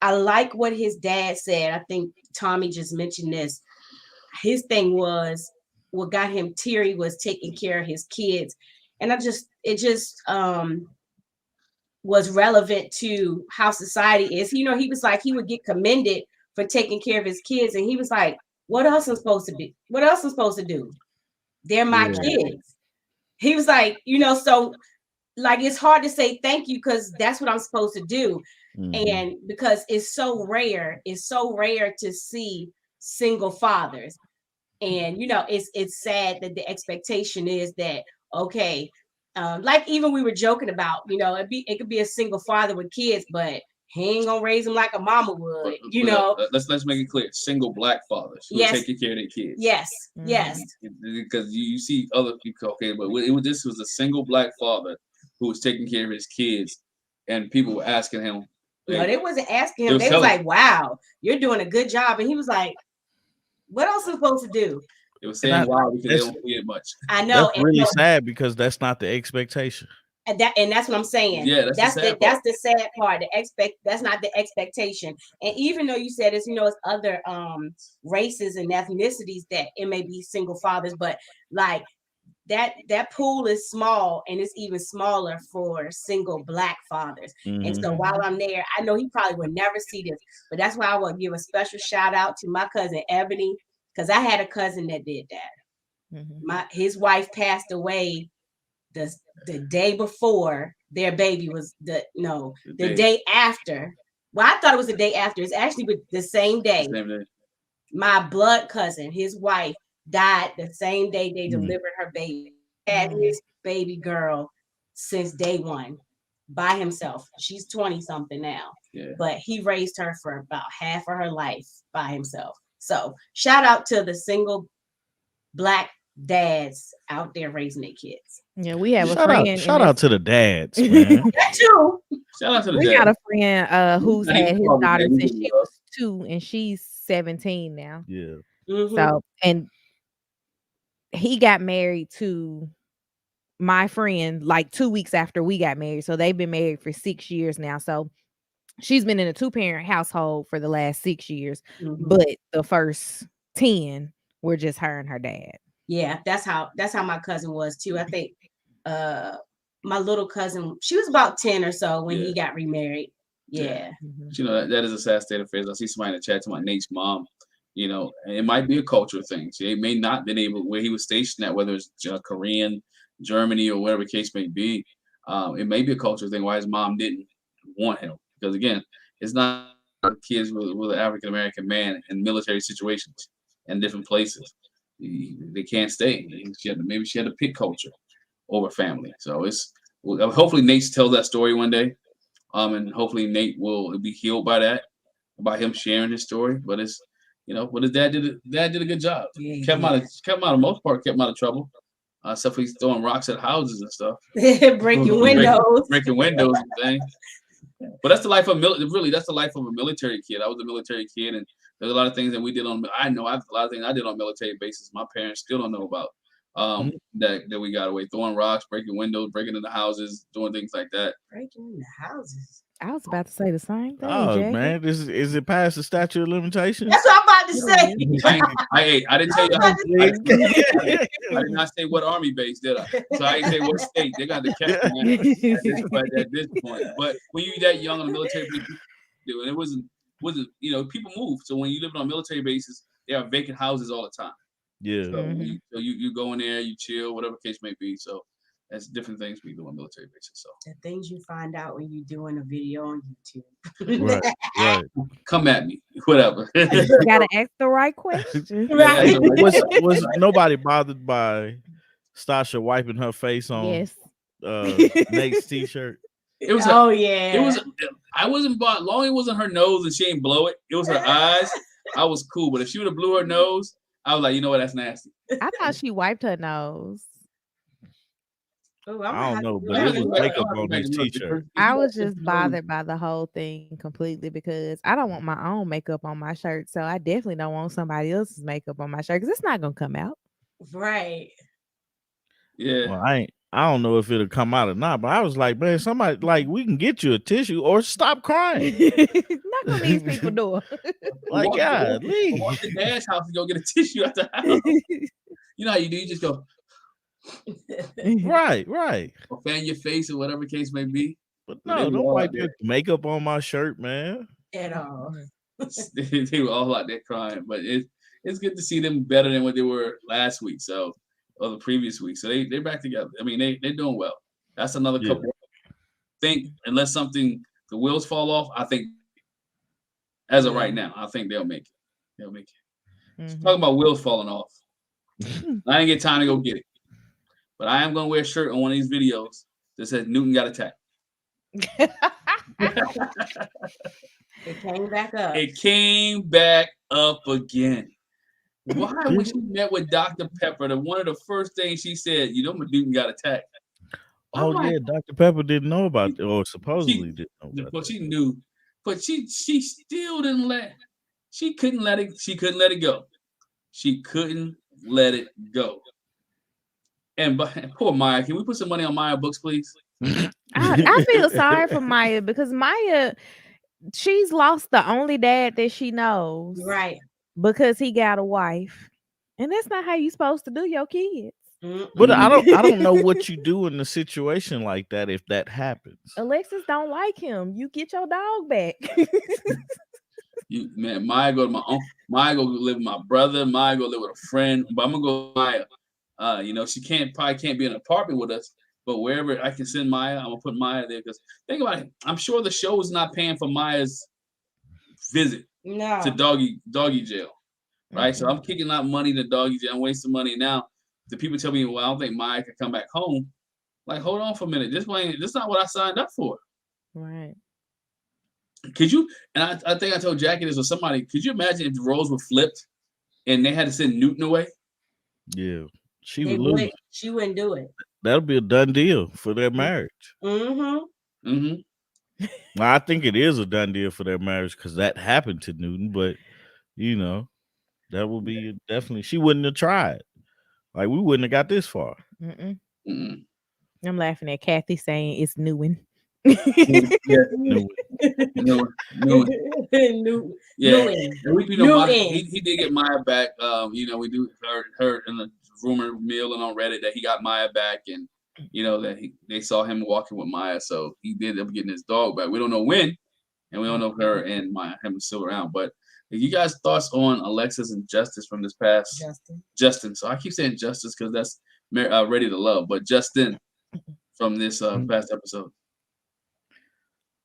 I like what his dad said. I think Tommy just mentioned this. His thing was what got him teary was taking care of his kids, and it just was relevant to how society is. You know, he was like, he would get commended for taking care of his kids, and he was like, what else am I supposed to be? What else am I supposed to do? They're my kids. He was like, you know, so like it's hard to say thank you because that's what I'm supposed to do. And because it's so rare to see single fathers. And you know, it's sad that the expectation is that, okay, like even we were joking about, you know, it could be a single father with kids, but he ain't gonna raise them like a mama would, you know. Let's make it clear: single black fathers who are taking care of their kids. Yes, yes. Because you see other people, okay, but this was a single black father who was taking care of his kids, and people were asking him. No, they wasn't asking him. They was like, "Wow, you're doing a good job," and he was like, "What else am I supposed to do?" It was saying wow because they don't see it much. I know. That's really sad because that's not the expectation. And that's what I'm saying. Yeah, that's the sad part. That's not the expectation. And even though you said it's, you know, it's other races and ethnicities that it may be single fathers, but like that pool is small, and it's even smaller for single black fathers. And so while I'm there, I know he probably would never see this, but that's why I want to give a special shout out to my cousin Ebony, because I had a cousin that did that. His wife passed away the day before their baby was the day after. Well, I thought it was the day after. It's actually the same day. My blood cousin, his wife, died the same day they delivered her baby. Had his baby girl since day one by himself. She's 20 something now. Yeah. But he raised her for about half of her life by himself. So shout out to the single black dads out there raising their kids. Yeah, we have a friend. Shout out to the dads, man. That too. Shout out to the dads. We got a friend who's had his daughter since she was 2 and she's 17 now. Yeah. So, and he got married to my friend like 2 weeks after we got married. So they've been married for 6 years now. So she's been in a 2-parent household for the last 6 years, but the first 10 were just her and her dad. Yeah, that's how my cousin was too. I think my little cousin, she was about 10 or so when he got remarried. Yeah. You know, that is a sad state of affairs. I see somebody in the chat talking about Nate's mom. You know, and it might be a cultural thing. So it may not been able where he was stationed at, whether it's Korean, Germany, or whatever the case may be. It may be a cultural thing why his mom didn't want him. Because again, it's not kids with an African American man in military situations in different places. They can't stay. Maybe she had a pit culture over family. So hopefully Nate tells that story one day, and hopefully Nate will be healed by that, by him sharing his story. But it's but his dad did a good job. Kept him out of most part, kept him out of trouble. Except for he's throwing rocks at houses and stuff, breaking windows and things. But that's the life of that's the life of a military kid. I was a military kid, and there's a lot of things that we did on. I know a lot of things I did on military bases. My parents still don't know about that we got away throwing rocks, breaking windows, breaking into houses, doing things like that. Breaking into houses. I was about to say the same thing. Oh Jay. Man, is it past the statute of limitations? That's what I'm about to say. I didn't tell you. I did not say what army base, did I? So I didn't say what state. They got the captain at this point. But when you that young on the military base, it wasn't people move. So when you live on military bases, there are vacant houses all the time. Yeah. So you go in there, you chill, whatever case may be. So That's different things we do on military bases. So The things you find out when you're doing a video on YouTube. Right, right. come at me, whatever. You gotta ask the right question. Right. Was nobody bothered by Stasha wiping her face on Yes. Nate's t-shirt? It was. Oh yeah. It was. I wasn't bought long. It wasn't her nose and she ain't blow it. It was her eyes. I was cool, but if she would have blew her nose, I was like, you know what, that's nasty. I thought she wiped her nose. Ooh, I don't know, but Yeah, it was yeah, makeup yeah, on his yeah, t-shirt. I was just bothered by the whole thing completely because I don't want my own makeup on my shirt. So I definitely don't want somebody else's makeup on my shirt because it's not gonna come out. Right. Yeah. Well, I don't know if it'll come out or not, but I was like, man, somebody like we can get you a tissue or stop crying. Knock on these people door. Like, God, leave. Walk to Dad's house and go get a tissue at the house. You know how you do? You just go Right. or fan your face or whatever case may be. But But no, they were don't all wipe out your makeup on my shirt, man. At all. They were all out there crying, but it's good to see them better than what they were last week. So or the previous week. So they're back together. I mean, they're doing well. That's another Yeah. couple. Think unless something the wheels fall off, I think as of right now, I think they'll make it. They'll make it. Mhm. Talking about wheels falling off. I didn't get time to go get it. But I am gonna wear a shirt on one of these videos that says Newton got attacked. It came back up. It came back up again. Why, when she met with Dr. Pepper, one of the first things she said, you know, Newton got attacked. Oh I'm like, yeah, Dr. Pepper didn't know about it, or supposedly didn't know about well, that. she knew, but she still didn't let. She couldn't let it. She couldn't let it go. She couldn't let it go. And poor Maya. Can we put some money on Maya books, please? I feel sorry for Maya because Maya, she's lost the only dad that she knows. Right. Because he got a wife. And that's not how you supposed to do your kids. But I don't know what you do in a situation like that if that happens. Alexis don't like him. You get your dog back. Man, Maya go to my uncle. Maya go live with my brother. Maya go live with a friend. But I'm gonna go with Maya. You know, she probably can't be in an apartment with us, but wherever I can send Maya, I'm gonna put Maya there. Because think about it, I'm sure the show is not paying for Maya's visit to doggy jail, right? So I'm kicking out money to doggy jail. I'm wasting money now. The people tell me, well, I don't think Maya can come back home. Like, hold on for a minute. This is not what I signed up for. Right. Could you? And I think I told Jackie this or somebody. Could you imagine if the roles were flipped and they had to send Newton away? Yeah, she would lose. She wouldn't do it. That'll be a done deal for their marriage. Mm-hmm. Mm-hmm. Well, I think it is a done deal for their marriage because that happened to Newton. But you know, that would be definitely. She wouldn't have tried. Like we wouldn't have got this far. I'm laughing at Kathy saying it's Newin. Yeah. He did get Maya back. You know, we do heard in the rumor mill and on Reddit that he got Maya back, and you know that they saw him walking with Maya, so he did end up getting his dog back. We don't know when, and we don't know if her and Maya him still around. But if you guys thoughts on Alexis and Justice from this past Justin. So I keep saying Justice because that's Ready to Love, but Justin from this past episode.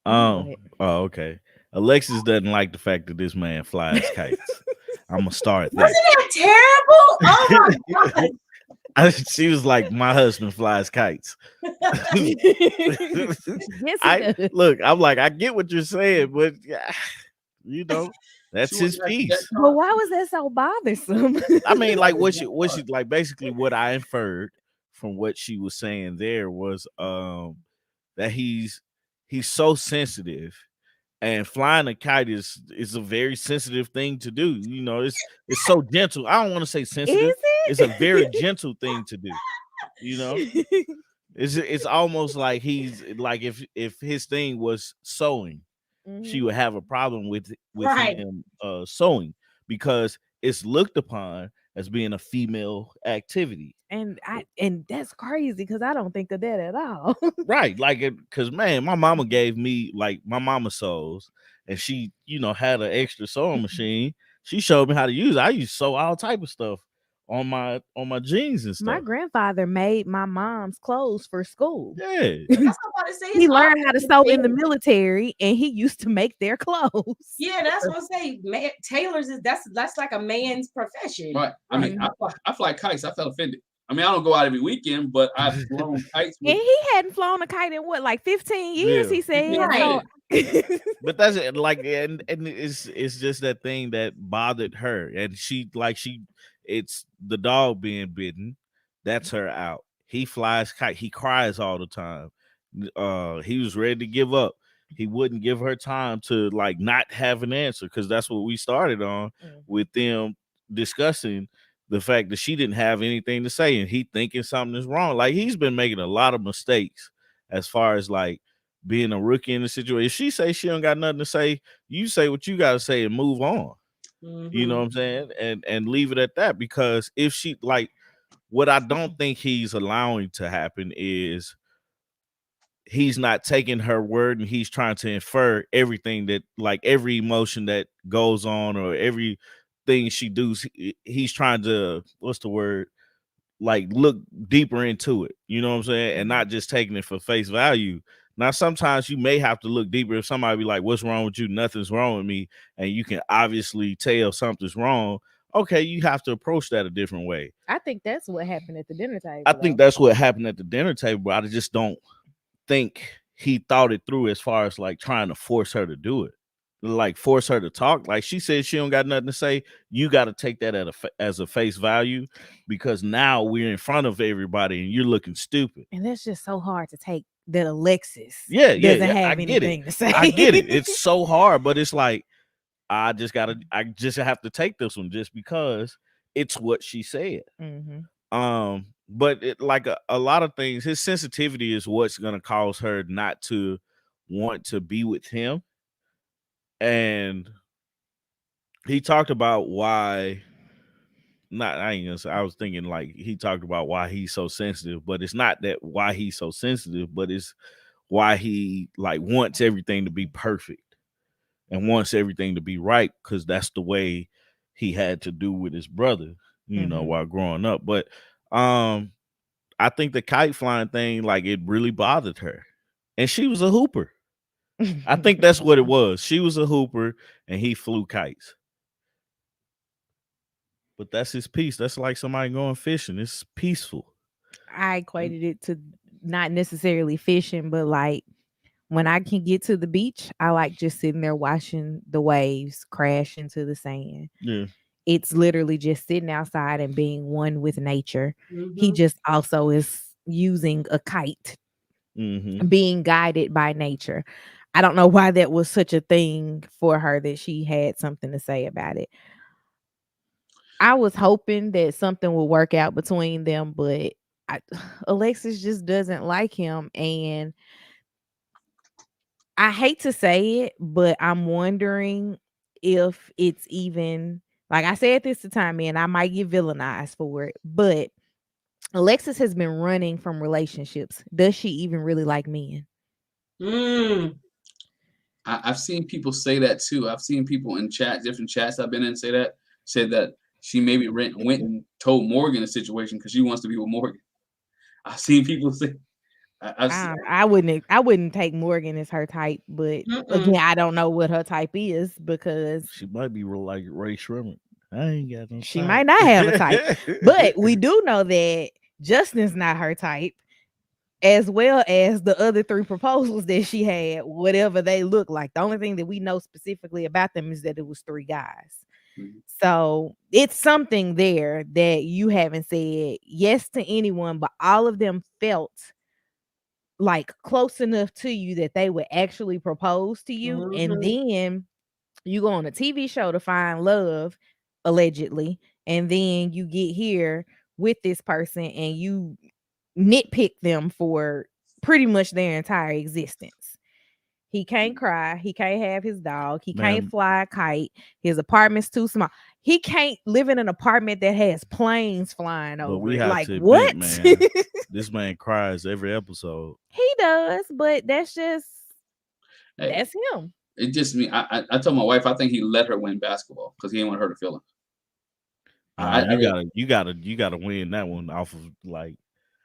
Okay. Alexis doesn't like the fact that this man flies kites. I'm gonna start there. Wasn't that terrible? Oh my god. She was like, my husband flies kites. Look, I'm like, I get what you're saying, but you know, that's his piece. But why was that so bothersome? I mean, like what she like basically what I inferred from what she was saying there was that he's so sensitive, and flying a kite is a very sensitive thing to do. You know, it's so gentle. I don't want to say sensitive. Is it? It's a very gentle thing to do. You know, it's almost like he's like if his thing was sewing, she would have a problem with him sewing because it's looked upon as being a female activity. And that's crazy because I don't think of that at all. Right. Like, because man, my mama gave me, like, my mama sews, and she, you know, had an extra sewing machine. She showed me how to use it. I used to sew all type of stuff on my jeans and My stuff. grandfather made my mom's clothes for school. Yeah. That's what I'm about to say. He It's learned how to obviously sew in the tailors. military, and he used to make their clothes. Yeah, that's what I'm saying. Tailors is that's like a man's profession. Right. I mean, I fly kites. I felt offended. I mean, I don't go out every weekend, but I've flown kites And with. he hadn't flown a kite in what, like 15 years, Yeah. he said. Right. So But that's it. Like, and it's just that thing that bothered her, and it's the dog being bitten. That's her out. He flies kite. He cries all the time. He was ready to give up. He wouldn't give her time to like not have an answer, because that's what we started on with them discussing the fact that she didn't have anything to say, and he thinking something is wrong. Like, he's been making a lot of mistakes as far as like being a rookie in the situation. If she say she don't got nothing to say, you say what you got to say and move on. You know what I'm saying? And leave it at that, because if she like, what I don't think he's allowing to happen is he's not taking her word and he's trying to infer everything that, like, every emotion that goes on or everything she does. He's trying to, what's the word? Like, look deeper into it, you know what I'm saying? And not just taking it for face value. Now, sometimes you may have to look deeper. If somebody be like, what's wrong with you? Nothing's wrong with me. And you can obviously tell something's wrong. Okay, you have to approach that a different way. I think that's what happened at the dinner table. I think that's what happened at the dinner table, but I just don't think he thought it through as far as like trying to force her to do it. Like, force her to talk. Like, she said she don't got nothing to say. You got to take that as a face value, because now we're in front of everybody and you're looking stupid. And that's just so hard to take, that Alexis doesn't have anything to say. I get it. It's so hard, but it's like, I just have to take this one just because it's what she said. But it, like a lot of things, his sensitivity is what's going to cause her not to want to be with him. And he talked about why, I was thinking like he talked about why he's so sensitive, but it's not that why he's so sensitive, but it's why he like wants everything to be perfect and wants everything to be right, because that's the way he had to do with his brother, you know, while growing up. But I think the kite flying thing, like, it really bothered her. And she was a hooper. I think that's what it was. She was a hooper and he flew kites. But that's his peace. That's like somebody going fishing. It's peaceful. I equated it to not necessarily fishing, but like when I can get to the beach, I like just sitting there watching the waves crash into the sand. Yeah. It's literally just sitting outside and being one with nature. He just also is using a kite, being guided by nature. I don't know why that was such a thing for her that she had something to say about it. I was hoping that something would work out between them, but Alexis just doesn't like him. And I hate to say it, but I'm wondering if it's even, like I said this to Tommy, and I might get villainized for it, but Alexis has been running from relationships. Does she even really like men? I've seen people say that too. I've seen people in different chats I've been in said that she maybe went and told Morgan the situation because she wants to be with Morgan. I've seen people say. I wouldn't take Morgan as her type, but again, I don't know what her type is, because she might be real like Ray Sherman. I ain't got no she type. might not have a type, but we do know that Justin's not her type, as well as the other 3 proposals that she had, whatever they look like. The only thing that we know specifically about them is that it was 3 guys. So it's something there that you haven't said yes to anyone, but all of them felt like close enough to you that they would actually propose to you. And then you go on a TV show to find love, allegedly, and then you get here with this person and you nitpick them for pretty much their entire existence. He can't cry. He can't have his dog. He can't fly a kite. His apartment's too small. He can't live in an apartment that has planes flying over. But we have like, to admit, what? man, this man cries every episode. He does, but that's just that's him. It just me. I told my wife I think he let her win basketball because he didn't want her to feel him. You gotta win that one off of like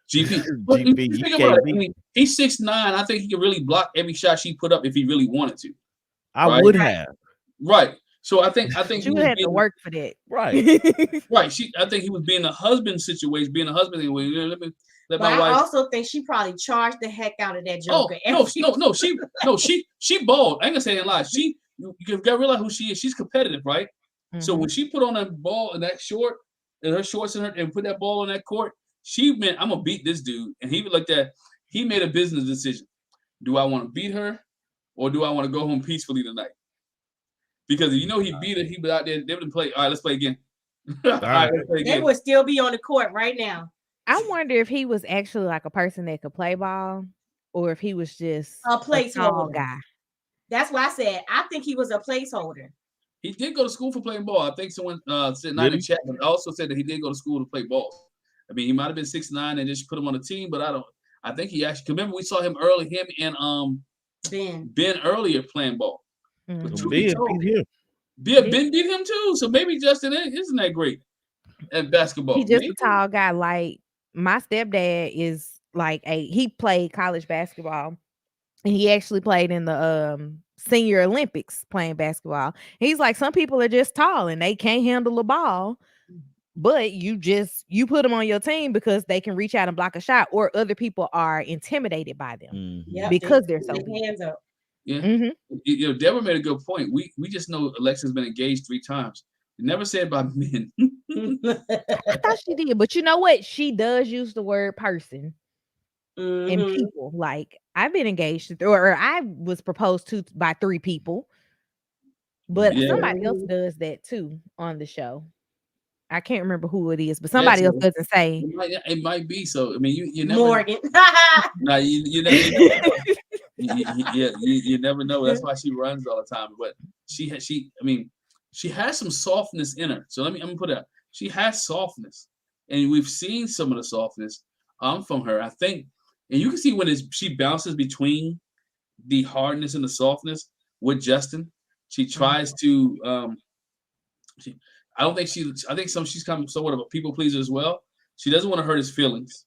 GP. But GP. You think about can't it. I beat. mean, he's 6'9". I think he could really block every shot she put up if he really wanted to. I Right? would have. Right. So I think She he would was have to being work for that. Right. right. I think he was being a husband situation, being a husband thing. Well, you know, let But my I wife. also think she probably charged the heck out of that Oh Joker. no, she balled. I ain't gonna say it in lies. You gotta realize who she is. She's competitive, right? So when she put on that ball and that short and her shorts in her and put that ball on that court, she meant I'm gonna beat this dude. And he looked at he made a business decision. Do I want to beat her or do I want to go home peacefully tonight? Because you know he beat her, he was out there, they would play. All right, let's play again. All right, let's play They again. would still be on the court right now. I wonder if he was actually like a person that could play ball, or if he was just A a tall placeholder. guy. That's why I said I think he was a placeholder. He did go to school for playing ball. I think someone said not in the Really? chat, but also said that he did go to school to play ball. I mean, he might have been 6'9" and just put him on the team, but I think he actually. Remember, we saw him early. Him and Ben earlier playing ball. But truth be Binh told, beat him. Ben beat him too. So maybe Justin isn't that great at basketball. He just Maybe. a tall guy. Like my stepdad is like he played college basketball, and he actually played in the senior Olympics playing basketball. He's like, some people are just tall and they can't handle the ball, but you put them on your team because they can reach out and block a shot, or other people are intimidated by them Yep, because they're so their big. hands up. Yeah. You know, Deborah made a good point. We just know Alexa's been engaged 3 times. You never said about men. I thought she did, but you know what? She does use the word person and people. Like I've been engaged to, or I was proposed to by 3 people, but somebody else does that too on the show. I can't remember who it is, but somebody else doesn't say. It might be so. I mean, you never. Morgan. Nah, you never know. You never know. That's why she runs all the time. But she has some softness in her. So I'm gonna put it out. She has softness, and we've seen some of the softness from her. I think, and you can see when she bounces between the hardness and the softness with Justin. She tries to. I think she's kind of somewhat of a people pleaser as well. She doesn't want to hurt his feelings,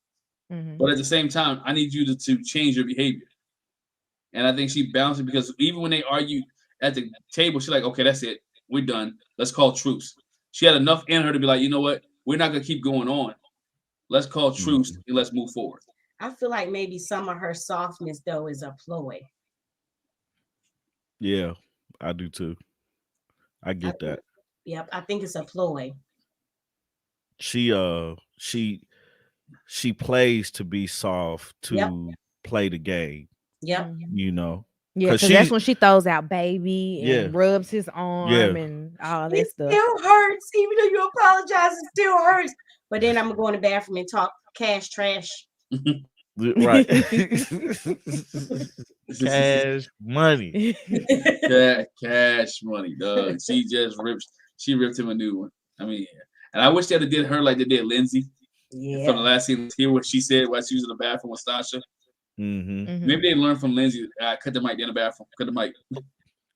but at the same time, I need you to change your behavior. And I think she bounces because even when they argue at the table, she's like, okay, that's it. We're done. Let's call truce. She had enough in her to be like, you know what? We're not going to keep going on. Let's call truce and let's move forward. I feel like maybe some of her softness, though, is a ploy. Yeah, I do too. I get that. Yep, I think it's a ploy. She plays to be soft to play the game. Yep. You know. Yeah, because that's when she throws out baby and rubs his arm and all that stuff. It still hurts, even though you apologize, it still hurts. But then I'm gonna go in the bathroom and talk cash trash. Right. Cash money. Cash money, dog. She ripped him a new one. I mean, and I wish they did her like they did Lindsay. Yeah. From the last scene, hear what she said while she was in the bathroom with Stasha. Maybe they learned from Lindsay. Cut the mic in the bathroom. Cut the mic.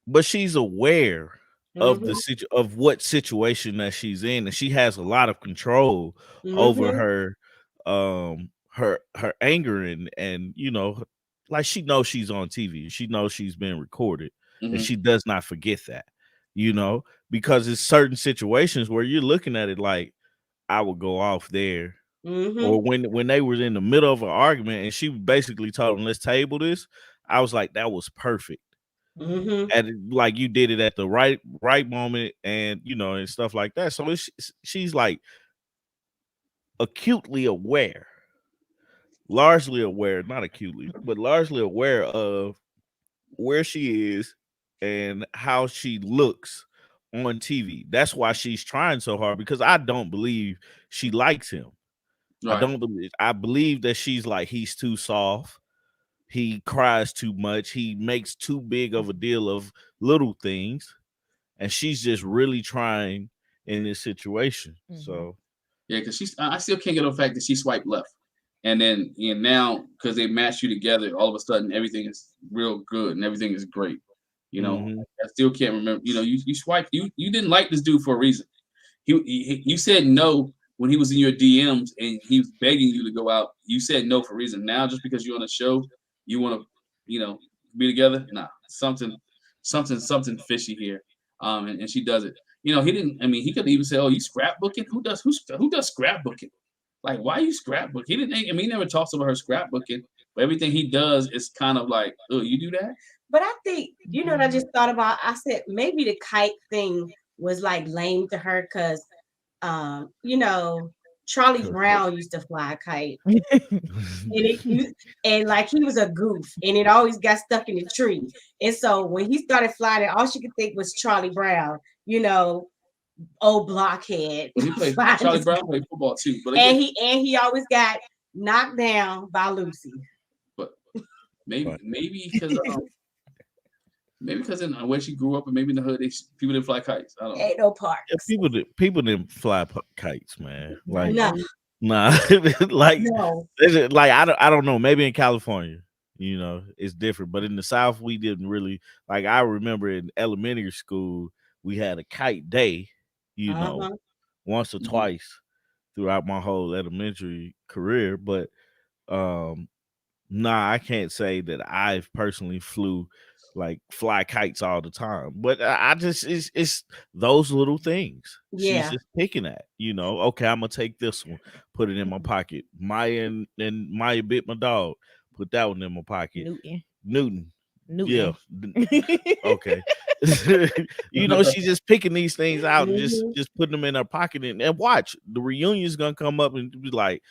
But she's aware of of what situation that she's in, and she has a lot of control over her her anger and you know, like she knows she's on TV. She knows she's been recorded, and she does not forget that. You know, because it's certain situations where you're looking at it like I would go off there. Or when they were in the middle of an argument and she basically told them, let's table this. I was like, that was perfect. And like you did it at the right moment and you know and stuff like that. So she's like acutely aware, largely aware, not acutely, but largely aware of where she is and how she looks on TV. That's why she's trying so hard, because I don't believe she likes him. Right. I believe that she's like, he's too soft. He cries too much. He makes too big of a deal of little things. And she's just really trying in this situation. So yeah, because I still can't get over the fact that she swiped left. And then now because they matched you together, all of a sudden everything is real good and everything is great. You know, I still can't remember. You know, you swiped. You didn't like this dude for a reason. You said no when he was in your DMs and he was begging you to go out. You said no for a reason. Now, just because you're on a show, you want to, be together. Nah, something fishy here. And she does it. He didn't. I mean, he could even say, "Oh, you scrapbooking? Who does scrapbooking? Like, why are you scrapbooking?" He didn't. I mean, he never talks about her scrapbooking, but everything he does is kind of like, "Oh, you do that?" But I think, what I just thought about, I said maybe the kite thing was like lame to her because, Charlie Brown used to fly a kite. And like he was a goof and it always got stuck in the tree. And so when he started flying it, all she could think was Charlie Brown, old blockhead. He played Charlie Brown played football too, but again, and he always got knocked down by Lucy. But maybe because in where she grew up and maybe in the hood, people didn't fly kites. I don't know. Ain't no parks. Yeah, people didn't fly kites, man. Like no. Nah, like no. Like I don't know. Maybe in California, it's different. But in the South, we didn't really like. I remember in elementary school, we had a kite day. Once or twice throughout my whole elementary career. But nah, I can't say that I've personally fly kites all the time, but I just it's those little things. Yeah. She's just picking at, okay, I'm gonna take this one, put it in my pocket. Maya and Maya bit my dog, put that one in my pocket. Newton. Yeah. Okay. She's just picking these things out and just putting them in her pocket and watch the reunion's gonna come up and be like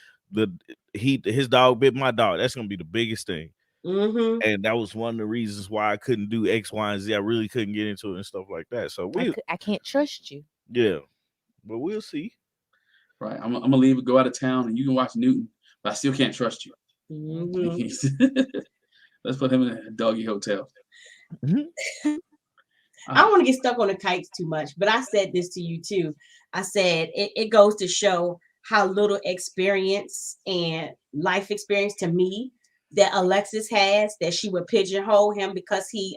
his dog bit my dog. That's gonna be the biggest thing. And that was one of the reasons why I couldn't do X, Y, and Z. I really couldn't get into it and stuff like that. So I can't trust you. Yeah, but we'll see. Right, I'm gonna leave and go out of town, and you can watch Newton, but I still can't trust you. Let's put him in a doggy hotel. I don't want to get stuck on the kites too much, but I said this to you too. I said it goes to show how little experience and life experience to me that Alexis has, that she would pigeonhole him because he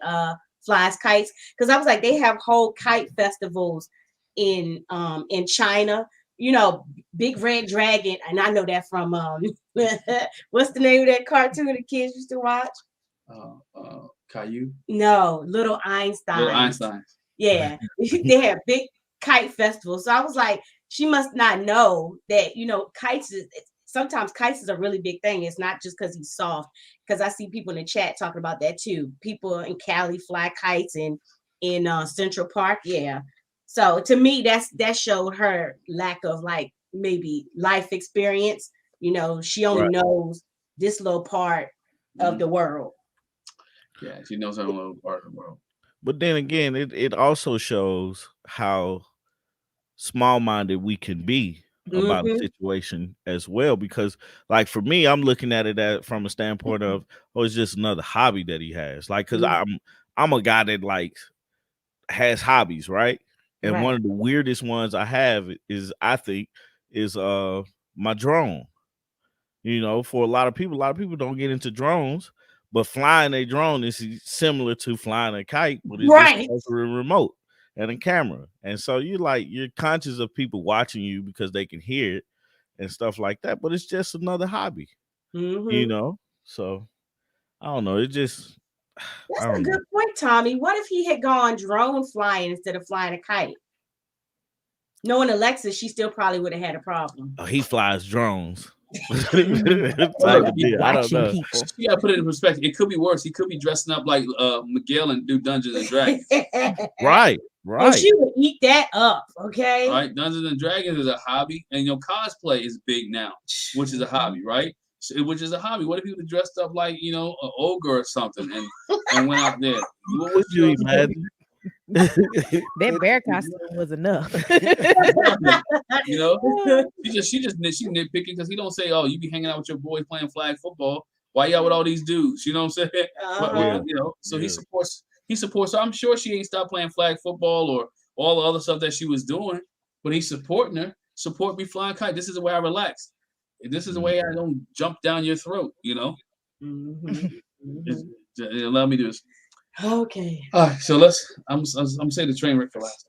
flies kites. Because I was like, they have whole kite festivals in China, Big Red Dragon, and I know that from what's the name of that cartoon the kids used to watch? Caillou? No, Little Einstein. Little Einstein. Yeah, they have big kite festivals. So I was like, she must not know that sometimes kites is a really big thing. It's not just because he's soft. Because I see people in the chat talking about that too. People in Cali fly kites in Central Park. Yeah. So to me, that showed her lack of maybe life experience. She only knows this little part of the world. Yeah, she knows her own little part of the world. But then again, it also shows how small-minded we can be about a situation as well. Because like for me, I'm looking at it from a standpoint of, it's just another hobby that he has. Like, because I'm a guy that has hobbies, right? And one of the weirdest ones I have is my drone. For a lot of people don't get into drones, but flying a drone is similar to flying a kite, but it's just a remote and a camera. And so you're conscious of people watching you because they can hear it and stuff like that, but it's just another hobby. So I don't know. That's a good point, Tommy. What if he had gone drone flying instead of flying a kite? Knowing Alexis, she still probably would have had a problem. Oh, he flies drones. I don't know. You gotta put it in perspective. It could be worse. He could be dressing up like Miguel and do Dungeons and Dragons. Right. Well, she would eat that up, okay? Right. Dungeons and Dragons is a hobby, and cosplay is big now, which is a hobby, right? Which is a hobby. What if he was dressed up like an ogre or something and went out there? What would you imagine? That bear costume was enough. She nitpicking because he don't say, "Oh, you be hanging out with your boys playing flag football. Why you out with all these dudes?" You know what I'm saying? So he supports. He supports. So I'm sure she ain't stopped playing flag football or all the other stuff that she was doing, but he's supporting her. Support me flying kite. This is the way I relax. This is the way I don't jump down your throat. Allow me to do this. Okay. All right, so I'm saying the train wreck for last.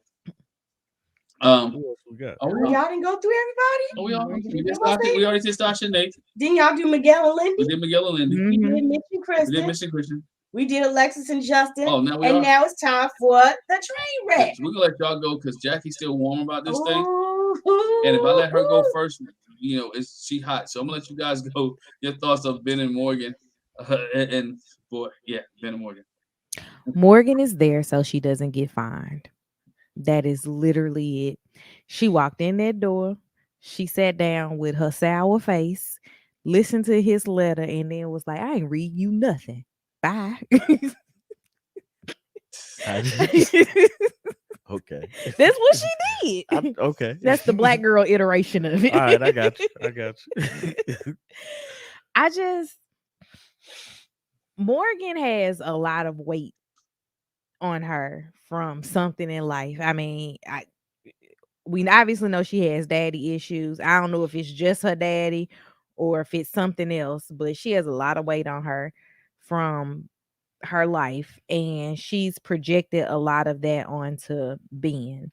Who else we got? Oh, Y'all didn't go through everybody? we already did Stasha and Nate. Didn't y'all do Miguel and Lindy? We did Miguel and Lindy. Mhm. We did Mitch and We did Kristen. Mitch and Kristen. We did Alexis and Justin. Oh, now we and are. now it's time for the train wreck. We're gonna let y'all go because Jackie's still warm about this thing. Ooh. And if I let her go first, she hot. So I'm gonna let you guys go. Your thoughts of Binh and Morgan, and Binh and Morgan. Morgan is there so she doesn't get fined. That is literally it. She walked in that door. She sat down with her sour face, listened to his letter, and then was like, I ain't read you nothing. Bye. Okay. That's what she did. Okay. That's the black girl iteration of it. All right, I got you. Morgan has a lot of weight on her from something in life. I mean, we obviously know she has daddy issues. I don't know if it's just her daddy or if it's something else, but she has a lot of weight on her from her life, and she's projected a lot of that onto Binh.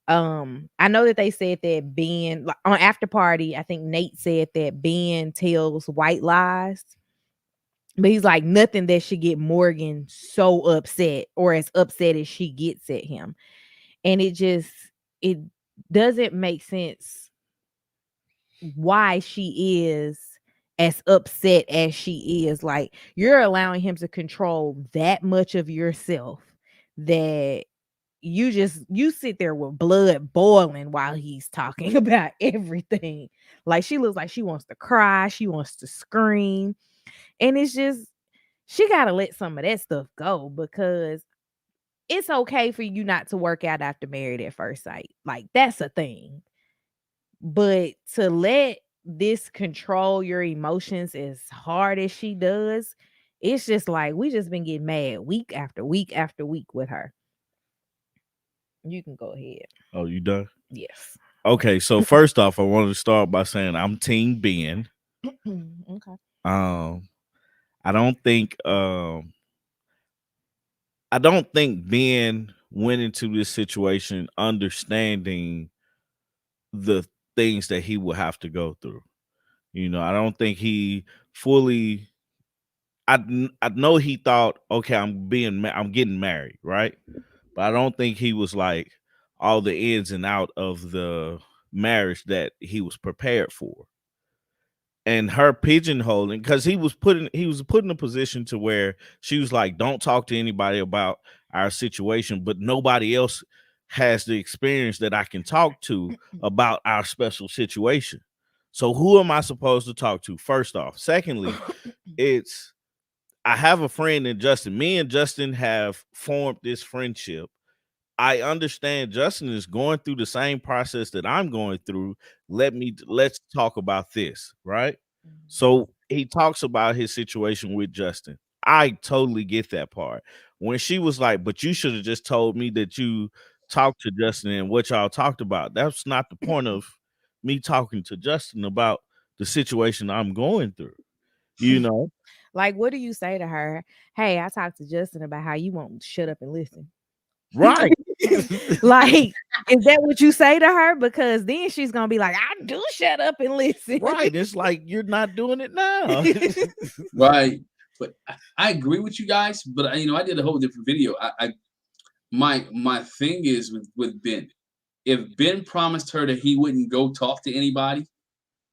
I know that they said that Binh, like, on After Party, I think Nate said that Binh tells white lies. But he's like, nothing that should get Morgan so upset or as upset as she gets at him. And it doesn't make sense why she is as upset as she is. Like, you're allowing him to control that much of yourself that you sit there with blood boiling while he's talking about everything. Like, she looks like she wants to cry, she wants to scream. And it's just, she got to let some of that stuff go, because it's okay for you not to work out after Married at First Sight. Like, that's a thing. But to let this control your emotions as hard as she does, it's just like, we just been getting mad week after week after week with her. You can go ahead. Oh, you done? Yes. Okay, so first off, I wanted to start by saying I'm Team Binh. Okay. I don't think Binh went into this situation understanding the things that he would have to go through. I don't think he fully. I know he thought, okay, I'm getting married, right? But I don't think he was like all the ins and out of the marriage that he was prepared for. And her pigeonholing, because he was put in a position to where she was like, don't talk to anybody about our situation, but nobody else has the experience that I can talk to about our special situation. So who am I supposed to talk to? First off. Secondly, I have a friend in Justin. Me and Justin have formed this friendship. I understand Justin is going through the same process that I'm going through. Let's talk about this, right? So he talks about his situation with Justin. I totally get that part. When she was like, but you should have just told me that you talked to Justin and what y'all talked about. That's not the point of me talking to Justin about the situation I'm going through. Like, what do you say to her? Hey, I talked to Justin about how you won't shut up and listen. Right. Like, is that what you say to her? Because then she's gonna be like, I do shut up and listen. Right. It's like, you're not doing it now. Right. But I agree with you guys, but I did a whole different video. My thing is with Binh. If Binh promised her that he wouldn't go talk to anybody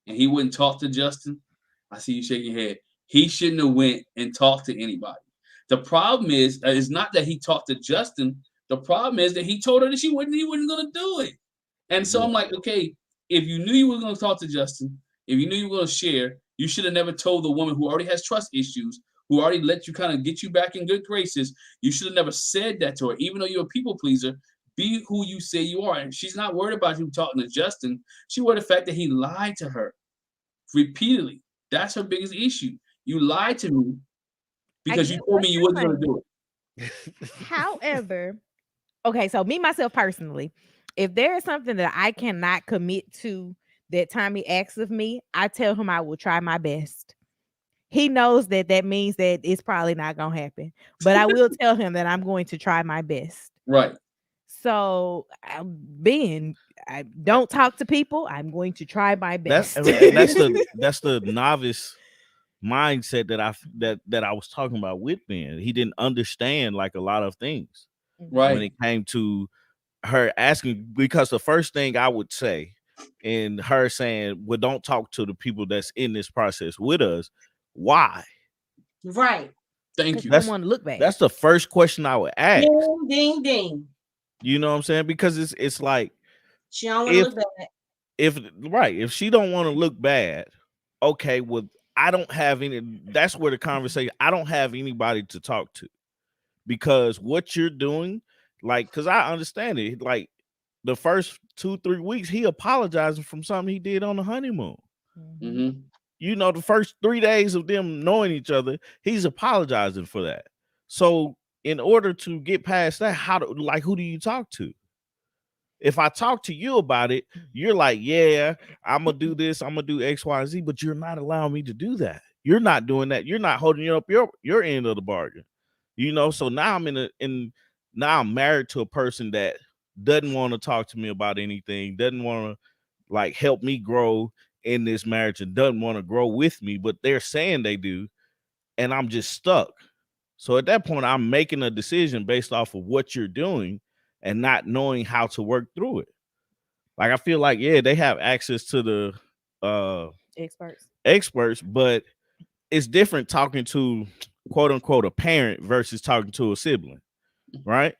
and he wouldn't talk to Justin, I see you shaking your head. He shouldn't have went and talked to anybody. The problem is not that he talked to Justin. The problem is that he told her that he wasn't going to do it. And so I'm like, okay, if you knew you were going to talk to Justin, if you knew you were going to share, you should have never told the woman who already has trust issues, who already let you kind of get you back in good graces. You should have never said that to her. Even though you're a people pleaser, be who you say you are. And she's not worried about you talking to Justin. She's worried the fact that he lied to her repeatedly. That's her biggest issue. You lied to me because you told me you wasn't going to do it. However, okay, so me, myself personally, if there is something that I cannot commit to that Tommy asks of me, I tell him I will try my best. He knows that means that it's probably not going to happen, but I will tell him that I'm going to try my best. Right. So, Binh, I don't talk to people. I'm going to try my That's best. and that's the novice mindset that I was talking about with Ben. He didn't understand like a lot of things when Right. it came to her asking, because the first thing I would say and her saying, well, don't talk to the people that's in this process with us. Why? Right. Thank Because you. I don't want to look bad. That's the first question I would ask. Ding, ding, ding. You know what I'm saying? Because it's like, She don't want to look bad. if she don't want to look bad, okay, well, I don't have any. That's where the conversation. I don't have anybody to talk to, because what you're doing, like, because I understand it. Like the first 2-3 weeks, he apologizing from something he did on the honeymoon. Mm-hmm. You know, the first 3 days of them knowing each other, he's apologizing for that. So in order to get past that, who do you talk to? If I talk to you about it, you're like, yeah, I'm gonna do this, I'm gonna do X, Y, Z, but you're not allowing me to do that. You're not doing that. You're not holding up your end of the bargain. You know, so now now I'm married to a person that doesn't want to talk to me about anything, doesn't want to like help me grow in this marriage, and doesn't want to grow with me, but they're saying they do, and I'm just stuck. So at that point, I'm making a decision based off of what you're doing and not knowing how to work through it. Like I feel like, yeah, they have access to the experts, but it's different talking to quote unquote a parent versus talking to a sibling, right?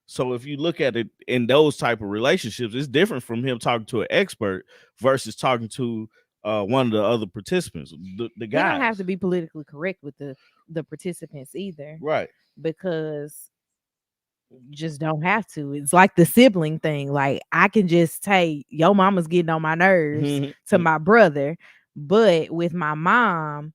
So if you look at it in those type of relationships, it's different from him talking to an expert versus talking to one of the other participants, the guys. You don't have to be politically correct with the participants either, right? Because just don't have to. It's like the sibling thing. Like I can just say, "Yo, mama's getting on my nerves" to my brother, but with my mom,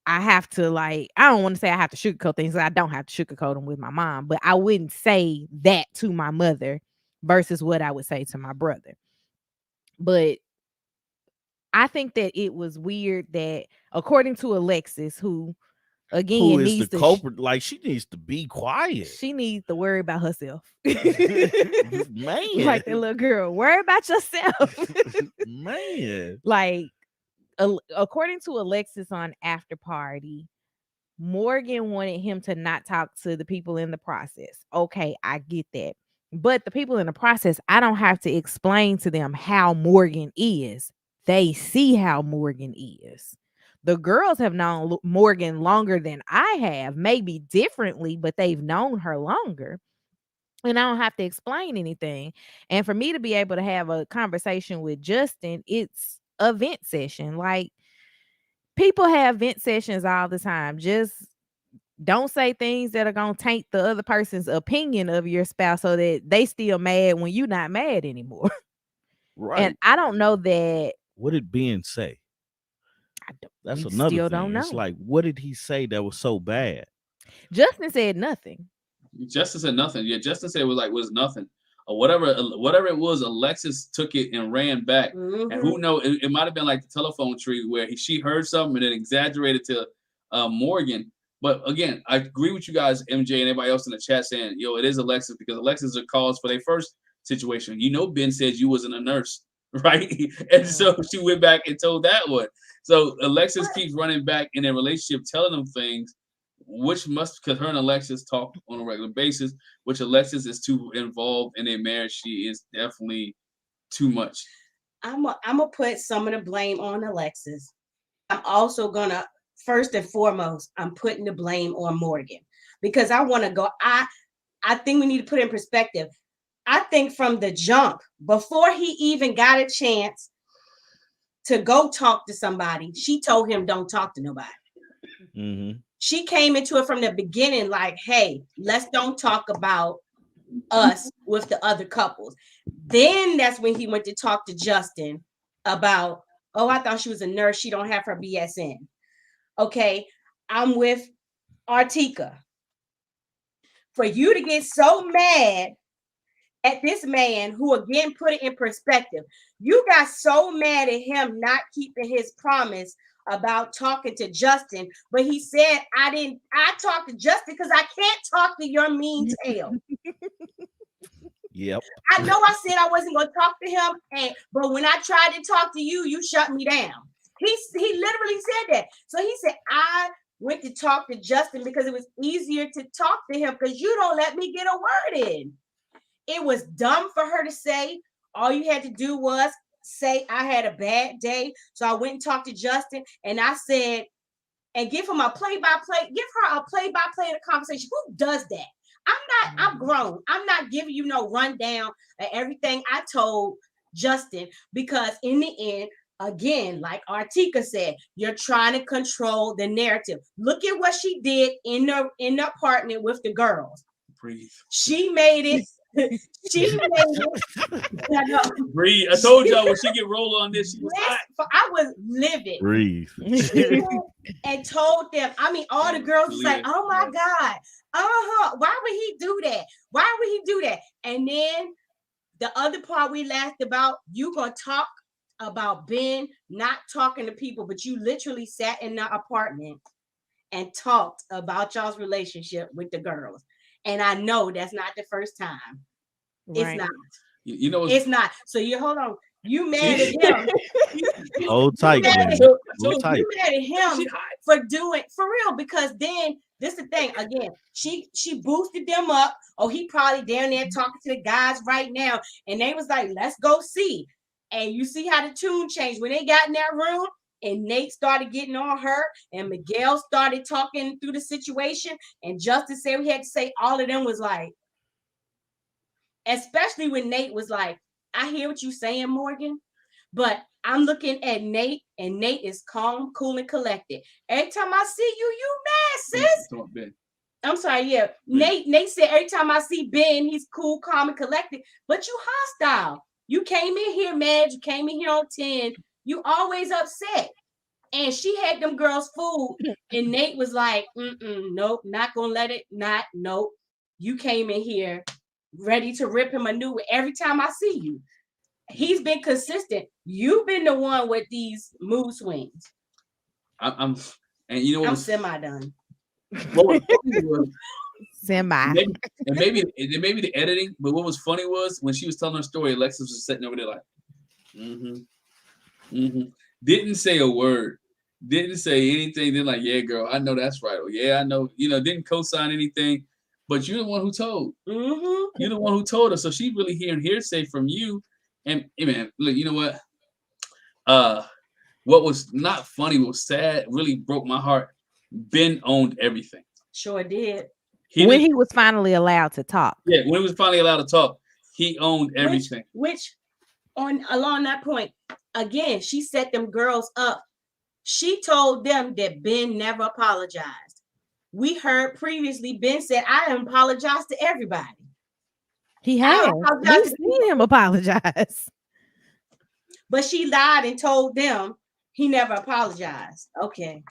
I have to I don't want to say I have to sugarcoat things. I don't have to sugarcoat them with my mom, but I wouldn't say that to my mother versus what I would say to my brother. But I think that it was weird that, according to Alexis, who again who is needs the to culprit, like she needs to be quiet. she needs to worry about herself. Man, Like that little girl, worry about yourself. Man. Like according to Alexis on After Party, Morgan wanted him to not talk to the people in the process. Okay, I get that. But the people in the process, I don't have to explain to them how Morgan is. They see how Morgan is. The girls have known Morgan longer than I have, maybe differently, but they've known her longer. And I don't have to explain anything. And for me to be able to have a conversation with Justin, it's a vent session. Like, people have vent sessions all the time. Just don't say things that are going to taint the other person's opinion of your spouse so that they still mad when you're not mad anymore. Right. And I don't know that. What did Ben say? That's We another still thing. don't know. It's like, what did he say that was so bad? Justin said nothing. Justin said nothing. Yeah, Justin said it was nothing. Or whatever it was, Alexis took it and ran back. Mm-hmm. And who knows, it might have been like the telephone tree where she heard something and then exaggerated to Morgan. But again, I agree with you guys, MJ and everybody else in the chat saying, yo, it is Alexis, because Alexis is a cause for their first situation. You know, Ben said you wasn't a nurse, right? And so she went back and told that one. So Alexis keeps running back in their relationship, telling them things, which must, because her and Alexis talk on a regular basis, which Alexis is too involved in their marriage. She is definitely too much. I'm gonna put some of the blame on Alexis. I'm also gonna, first and foremost, I'm putting the blame on Morgan, because I want to go. I think we need to put it in perspective. I think from the jump, before he even got a chance to go talk to somebody, she told him don't talk to nobody. Mm-hmm. She came into it from the beginning like, hey, let's don't talk about us with the other couples. Then that's when he went to talk to Justin about, oh, I thought she was a nurse. She don't have her BSN. Okay, I'm with Artika. For you to get so mad at this man who, again, put it in perspective, you got so mad at him not keeping his promise about talking to Justin, but he said, I talked to Justin because I can't talk to your mean tail. Yep. I know I said I wasn't going to talk to him, but when I tried to talk to you, you shut me down. He literally said that. So he said, I went to talk to Justin because it was easier to talk to him because you don't let me get a word in. It was dumb for her to say. All you had to do was say I had a bad day. So I went and talked to Justin and I said, and give him a play-by-play, give her a play-by-play in the conversation. Who does that? I'm grown. I'm not giving you no rundown of everything I told Justin because in the end, again, like Artika said, you're trying to control the narrative. Look at what she did in the apartment with the girls. Breathe. She made it. She made it. Breathe. I told y'all when she get rolled on this, she was hot. I was livid. Breathe. And told them, I mean, all the girls was like, oh my God. Why would he do that? Why would he do that? And then the other part we laughed about, you gonna talk about Binh not talking to people, but you literally sat in the apartment and talked about y'all's relationship with the girls. And I know that's not the first time. Right. It's not. You know, it's not. So you hold on. You mad at him. Hold tight, man. Hold tight. You mad at him for doing for real because then this is the thing again. She boosted them up. Oh, he probably down there talking to the guys right now, and they was like, "Let's go see." And you see how the tune changed when they got in that room, and Nate started getting on her, and Miguel started talking through the situation, and Justin said we had to say all of them was like, especially when Nate was like, I hear what you're saying, Morgan, but I'm looking at Nate, and Nate is calm, cool, and collected. Every time I see you, you mad, sis. I'm sorry, yeah. Nate said every time I see Binh, he's cool, calm, and collected, but you hostile. You came in here mad, you came in here on 10, you always upset. And she had them girls food, and Nate was like, nope, not gonna let it, nope. You came in here ready to rip him a new one every time I see you. He's been consistent. You've been the one with these mood swings. And you know what? I'm semi-done. Semi. Maybe the editing, but what was funny was when she was telling her story, Alexis was sitting over there like, didn't say a word, didn't say anything. Then like, yeah, girl, I know that's right. Or yeah, I know, didn't co-sign anything. But you're the one who told. You're the one who told her. So she's really hearing hearsay from you. And hey man, look, you know what? What was not funny, what was sad, really broke my heart. Binh owned everything. Sure did. When he was finally allowed to talk. Yeah, when he was finally allowed to talk, he owned everything. Which along that point, again, she set them girls up. She told them that Binh never apologized. We heard previously, Binh said, I apologize to everybody. He has. We've seen him apologize. But she lied and told them he never apologized. Okay.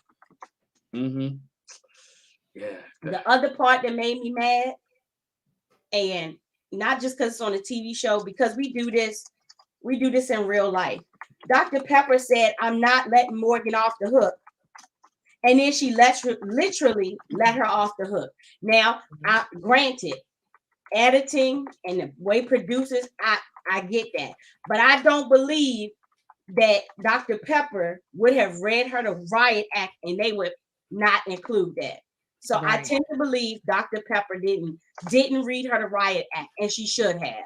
Yeah. The other part that made me mad, and not just because it's on a TV show, because we do this in real life. Dr. Pepper said, I'm not letting Morgan off the hook. And then she literally let her off the hook. Now, granted, editing and the way producers, I get that. But I don't believe that Dr. Pepper would have read her the riot act and they would not include that. So right. I tend to believe Dr. Pepper didn't read her the riot act, and she should have.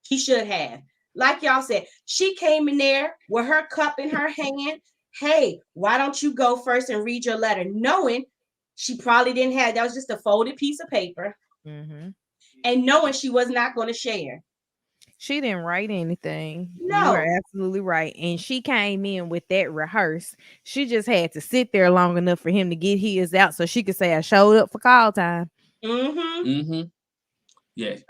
She should have. Like y'all said, she came in there with her cup in her hand. Hey, why don't you go first and read your letter? Knowing she probably didn't have, that was just a folded piece of paper. And knowing she was not going to share. She didn't write anything. No. You are absolutely right. And she came in with that rehearsed. She just had to sit there long enough for him to get his out so she could say, I showed up for call time. Yeah,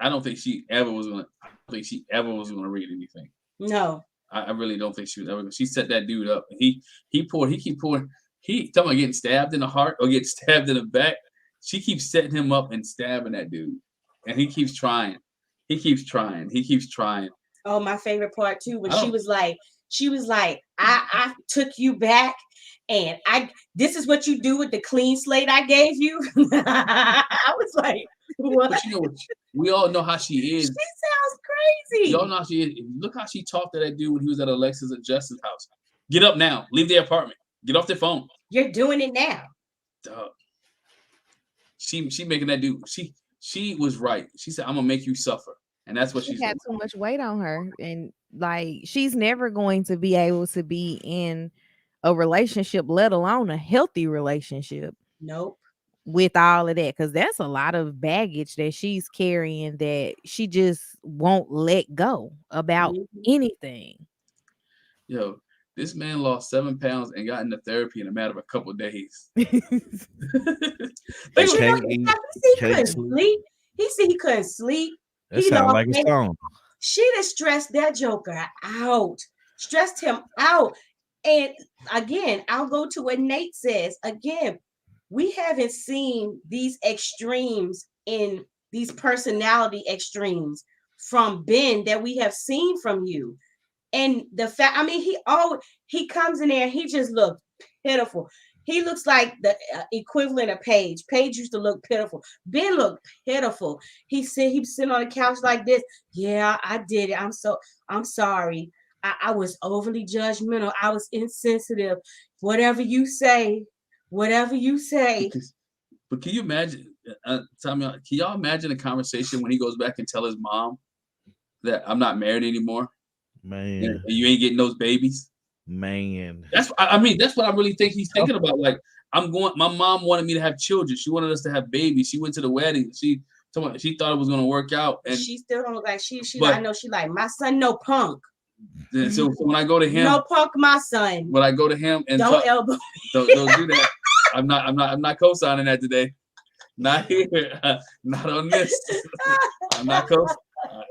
I don't think she ever was going to read anything. No. I really don't think she was ever going to. She set that dude up. He keep pouring. He talking about getting stabbed in the heart or getting stabbed in the back. She keeps setting him up and stabbing that dude. And he keeps trying. He keeps trying. Oh, my favorite part too, when she was like, I took you back, and this is what you do with the clean slate I gave you. I was like, what? But We all know how she is. She sounds crazy. Y'all know how she is. Look how she talked to that dude when he was at Alexis and Justin's house. Get up now. Leave the apartment. Get off their phone. You're doing it now. Duh. She making that dude. She was right. She said, "I'm gonna make you suffer," and that's what she's had doing. too much weight on her, and like she's never going to be able to be in a relationship, let alone a healthy relationship. Nope. With all of that, because that's a lot of baggage that she's carrying that she just won't let go about anything. Yo, this man lost 7 pounds and got into therapy in a matter of a couple of days. But you know, he couldn't sleep. He said he couldn't sleep. That sounds like a song. She done stressed that joker out, stressed him out. And again, I'll go to what Nate says. Again, we haven't seen these extremes in these personality extremes from Binh that we have seen from you. And the fact, I mean, he comes in there and he just looks pitiful. He looks like the equivalent of Paige. Paige used to look pitiful. Binh looked pitiful. He said he was sitting on the couch like this. Yeah, I did it. I'm sorry. I was overly judgmental. I was insensitive. Whatever you say. But can you imagine? Tell me, can y'all imagine a conversation when he goes back and tell his mom that I'm not married anymore? Man, and you ain't getting those babies. Man, that's what I really think he's thinking about. Like, my mom wanted me to have children. She wanted us to have babies. She went to the wedding. She thought it was going to work out. And she still don't look like I know she like, my son no punk. So when I go to him, no punk, my son. When I go to him and don't elbow, don't do that. I'm not co-signing that today. Not here. Not on this. I'm not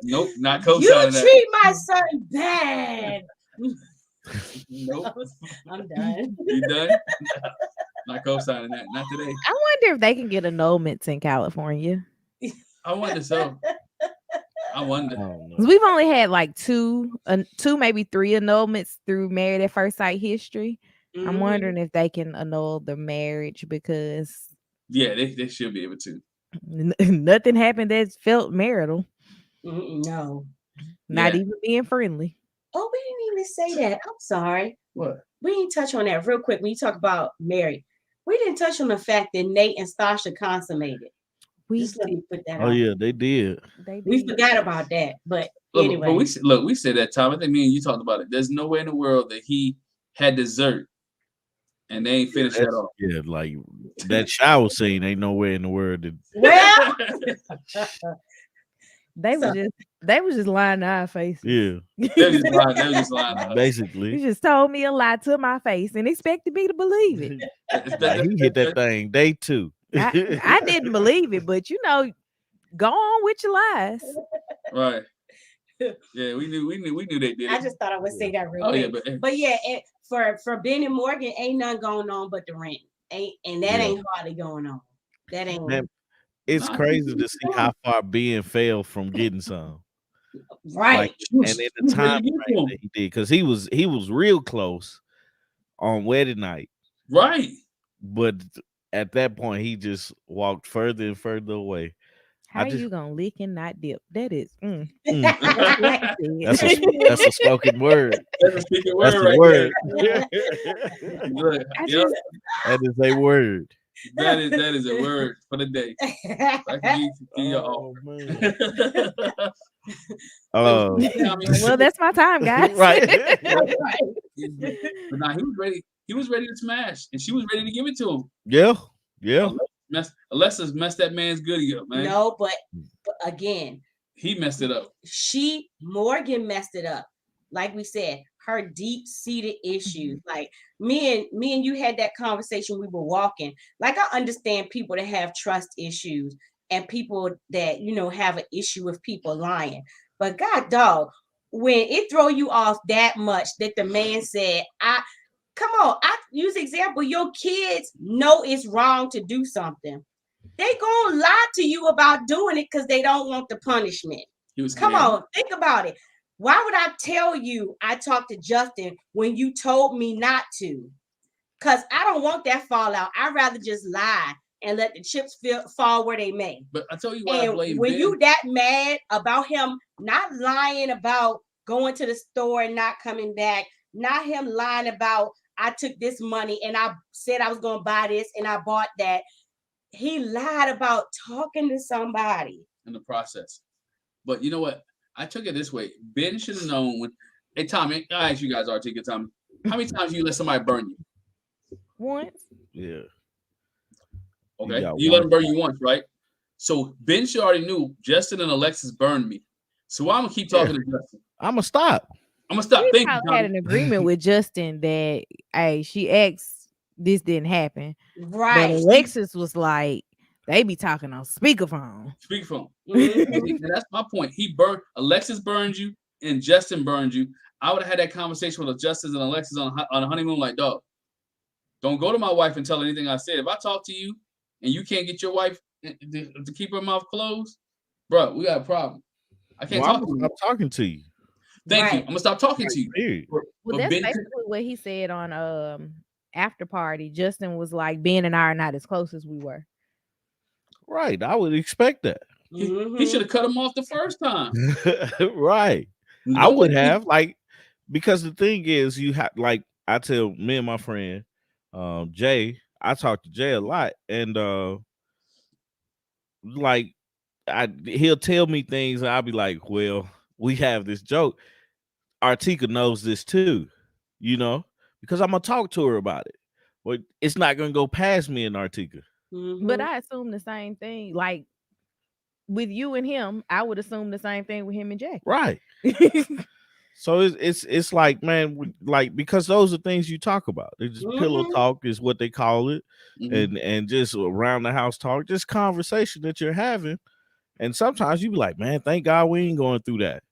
nope, not co-signing that. You treat my son bad. Nope. I'm done. You done? Not co-signing that. Not today. I wonder if they can get annulments in California. I wonder so. I wonder. We've only had like two, maybe 3 annulments through Married at First Sight history. Mm-hmm. I'm wondering if they can annul the marriage because they should be able to. Nothing happened that felt marital. No, not even being friendly. Oh, we didn't even say that. I'm sorry. What? We didn't touch on that real quick. When you talk about married, we didn't touch on the fact that Nate and Stasha consummated. Just let me put that out. Yeah, they did. We forgot about that, but anyway. But we said that time. I think me and you talked about it. There's no way in the world that he had dessert and they ain't finished that off. Yeah, like that shower scene ain't nowhere in the world. Well, they was just lying to our faces. Yeah. They was just lying. Basically. You just told me a lie to my face and expected me to believe it. He hit that thing day 2. I didn't believe it, but go on with your lies. Right. Yeah, we knew they did it. I just thought I would say that real quick. Yeah, but yeah, for Binh and Morgan, ain't nothing going on but the rent. Ain't hardly going on. That ain't. Man, it's crazy to see how far Binh fell from getting some. Right. And in the time frame that he did, because he was real close on wedding night. Right. But at that point, he just walked further and further away. How you gonna lick and not dip? That is. That's a spoken word. That's a speaking word. That's a word. That is a word. That is a word for the day. Well, that's my time, guys. Right. But now he was ready. He was ready to smash, and she was ready to give it to him. Yeah. Alexis messed that man's goodie up, man. No, but again, he messed it up. Morgan messed it up. Like we said, her deep-seated issues. Like me and you had that conversation. We were walking. Like, I understand people that have trust issues and people that have an issue with people lying. But God dog, when it throw you off that much that the man said, come on, I use example. Your kids know it's wrong to do something. They gonna lie to you about doing it because they don't want the punishment. Come on, think about it. Why would I tell you I talked to Justin when you told me not to? Because I don't want that fallout. I'd rather just lie and let the chips fall where they may. But I tell you why I blame when Binh. you that mad about him not lying about going to the store and not coming back, not him lying about I took this money and I said I was going to buy this and I bought that. He lied about talking to somebody in the process. But you know what? I took it this way. Binh should have known when. Hey, Tommy, I ask you guys, Artika, Tommy, how many times you let somebody burn you? Once. Yeah. Okay. You let them burn you once, right? So Binh already knew Justin and Alexis burned me. So I'm gonna keep talking to Justin. I'm gonna stop. I'm gonna stop. We had an agreement with Justin that hey, she asked this didn't happen. Right. But Alexis was like, they be talking on speakerphone. Speakerphone. And that's my point. Alexis burned you and Justin burned you. I would have had that conversation with Justin and Alexis on a honeymoon like, dog, don't go to my wife and tell her anything I said. If I talk to you and you can't get your wife to keep her mouth closed, bro, we got a problem. I can't talk to you. I'm talking to you. Thank you. I'm gonna stop talking to you. Well, that's basically what he said on After Party. Justin was like, Binh and I are not as close as we were. Right. I would expect that. He should have cut him off the first time. Right. I would have, like, because the thing is, you have, like, I tell me and my friend Jay, I talk to Jay a lot, and like he'll tell me things and I'll be like, well, we have this joke. Artika knows this too, you know, because I'm gonna talk to her about it. But it's not gonna go past me and Artika. But I assume the same thing. Like with you and him, I would assume the same thing with him and Jack. Right. So it's like, man, like, because those are things you talk about. It's just pillow talk is what they call it, and just around the house talk, just conversation that you're having. And sometimes you be like, man, thank God we ain't going through that,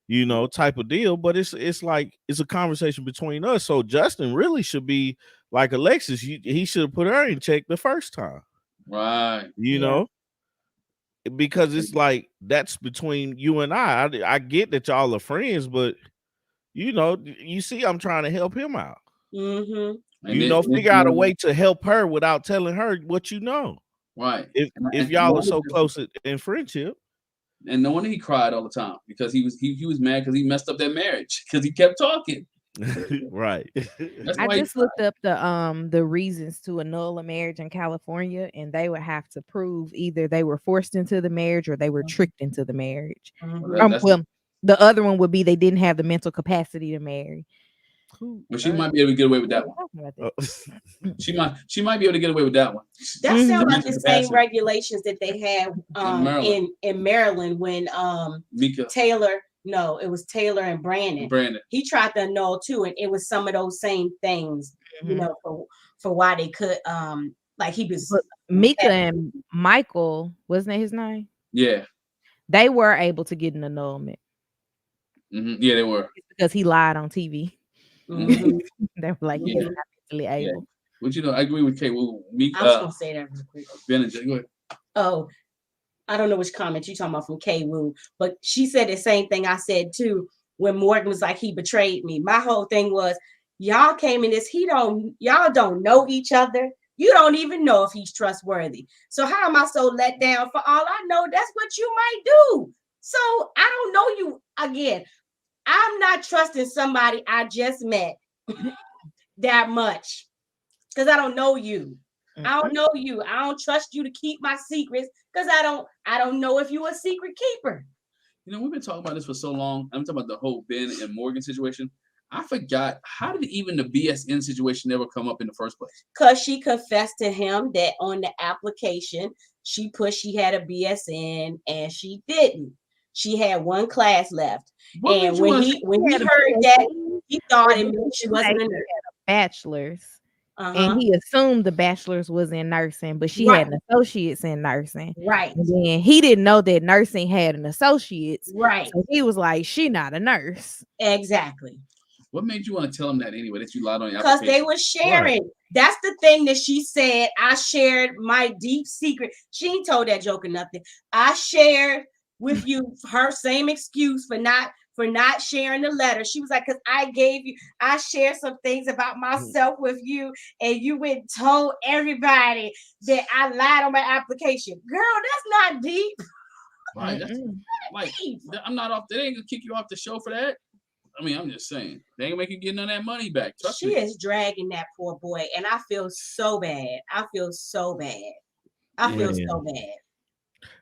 you know, type of deal. But it's like it's a conversation between us. So Justin really should be like Alexis. He should have put her in check the first time, right? You know. Because it's like that's between you and I. I get that y'all are friends, but you know, you see, I'm trying to help him out. You know, figure out a way to help her without telling her what you know. Right. If y'all are so close in friendship. And no wonder he cried all the time because he was mad because he messed up that marriage because he kept talking. Right. I just looked up the reasons to annul a marriage in California, and they would have to prove either they were forced into the marriage or they were tricked into the marriage. Well, the other one would be they didn't have the mental capacity to marry. Well, she might be able to get away with that one. She might be able to get away with that one. That sounds like the same regulations that they had in Maryland when Taylor. No, it was Taylor and Brandon. He tried to annul too, and it was some of those same things, you know, for why they could like he was Mika and Michael, wasn't that his name? Yeah. They were able to get an annulment. Yeah, they were. Because he lied on TV. They were like, he's not mentally able. Yeah. But you know, I agree with Kay. Well, I was gonna say that real quick. Benedict, go ahead. Oh, I don't know which comment you're talking about from Kay Wu, but she said the same thing I said too when Morgan was like, he betrayed me. My whole thing was, y'all came in this, y'all don't know each other. You don't even know if he's trustworthy. So how am I so let down? For all I know, that's what you might do. So I don't know you again. I'm not trusting somebody I just met that much because I don't know you. I don't know you. I don't trust you to keep my secrets because I don't know if you're a secret keeper. You know, we've been talking about this for so long. I'm talking about the whole Binh and Morgan situation. I forgot, how did even the BSN situation never come up in the first place? Because she confessed to him that on the application, she put she had a BSN and she didn't. She had one class left. And when he heard that, he thought it meant she wasn't a nurse. Bachelor's. And he assumed the bachelor's was in nursing, but she had an associate's in nursing. Right. And then he didn't know that nursing had an associate's. Right. So he was like, she not a nurse. Exactly. What made you want to tell him that anyway, that you lied on your application? Because they were sharing. Right. That's the thing that she said. I shared my deep secret. She ain't told that joke or nothing. I shared with you her same excuse for not for not sharing the letter. She was like, because I shared some things about myself with you, and you went and told everybody that I lied on my application. Girl, that's not deep. Right. That's like, I'm not off. They ain't gonna kick you off the show for that. I mean, I'm just saying, they ain't gonna make you get none of that money back. Trust me. She is dragging that poor boy, and I feel so bad. I feel so bad.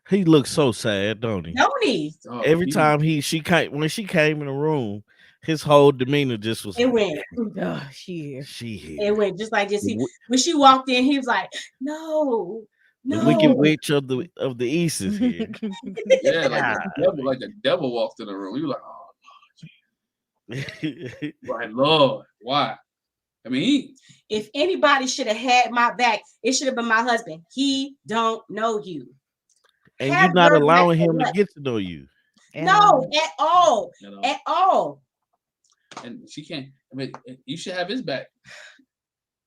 He looks so sad, don't he? Don't he? Oh, Every time she came in the room, his whole demeanor just was. It went. It went just like this. When she walked in, he was like, "No, the wicked witch of the East is here." Yeah, like the devil walked in the room. You were like, oh, right, Lord, why? I mean, if anybody should have had my back, it should have been my husband. He don't know you, and you're not allowing him to get to know you. No, at all, at all. And she can't. I mean, you should have his back.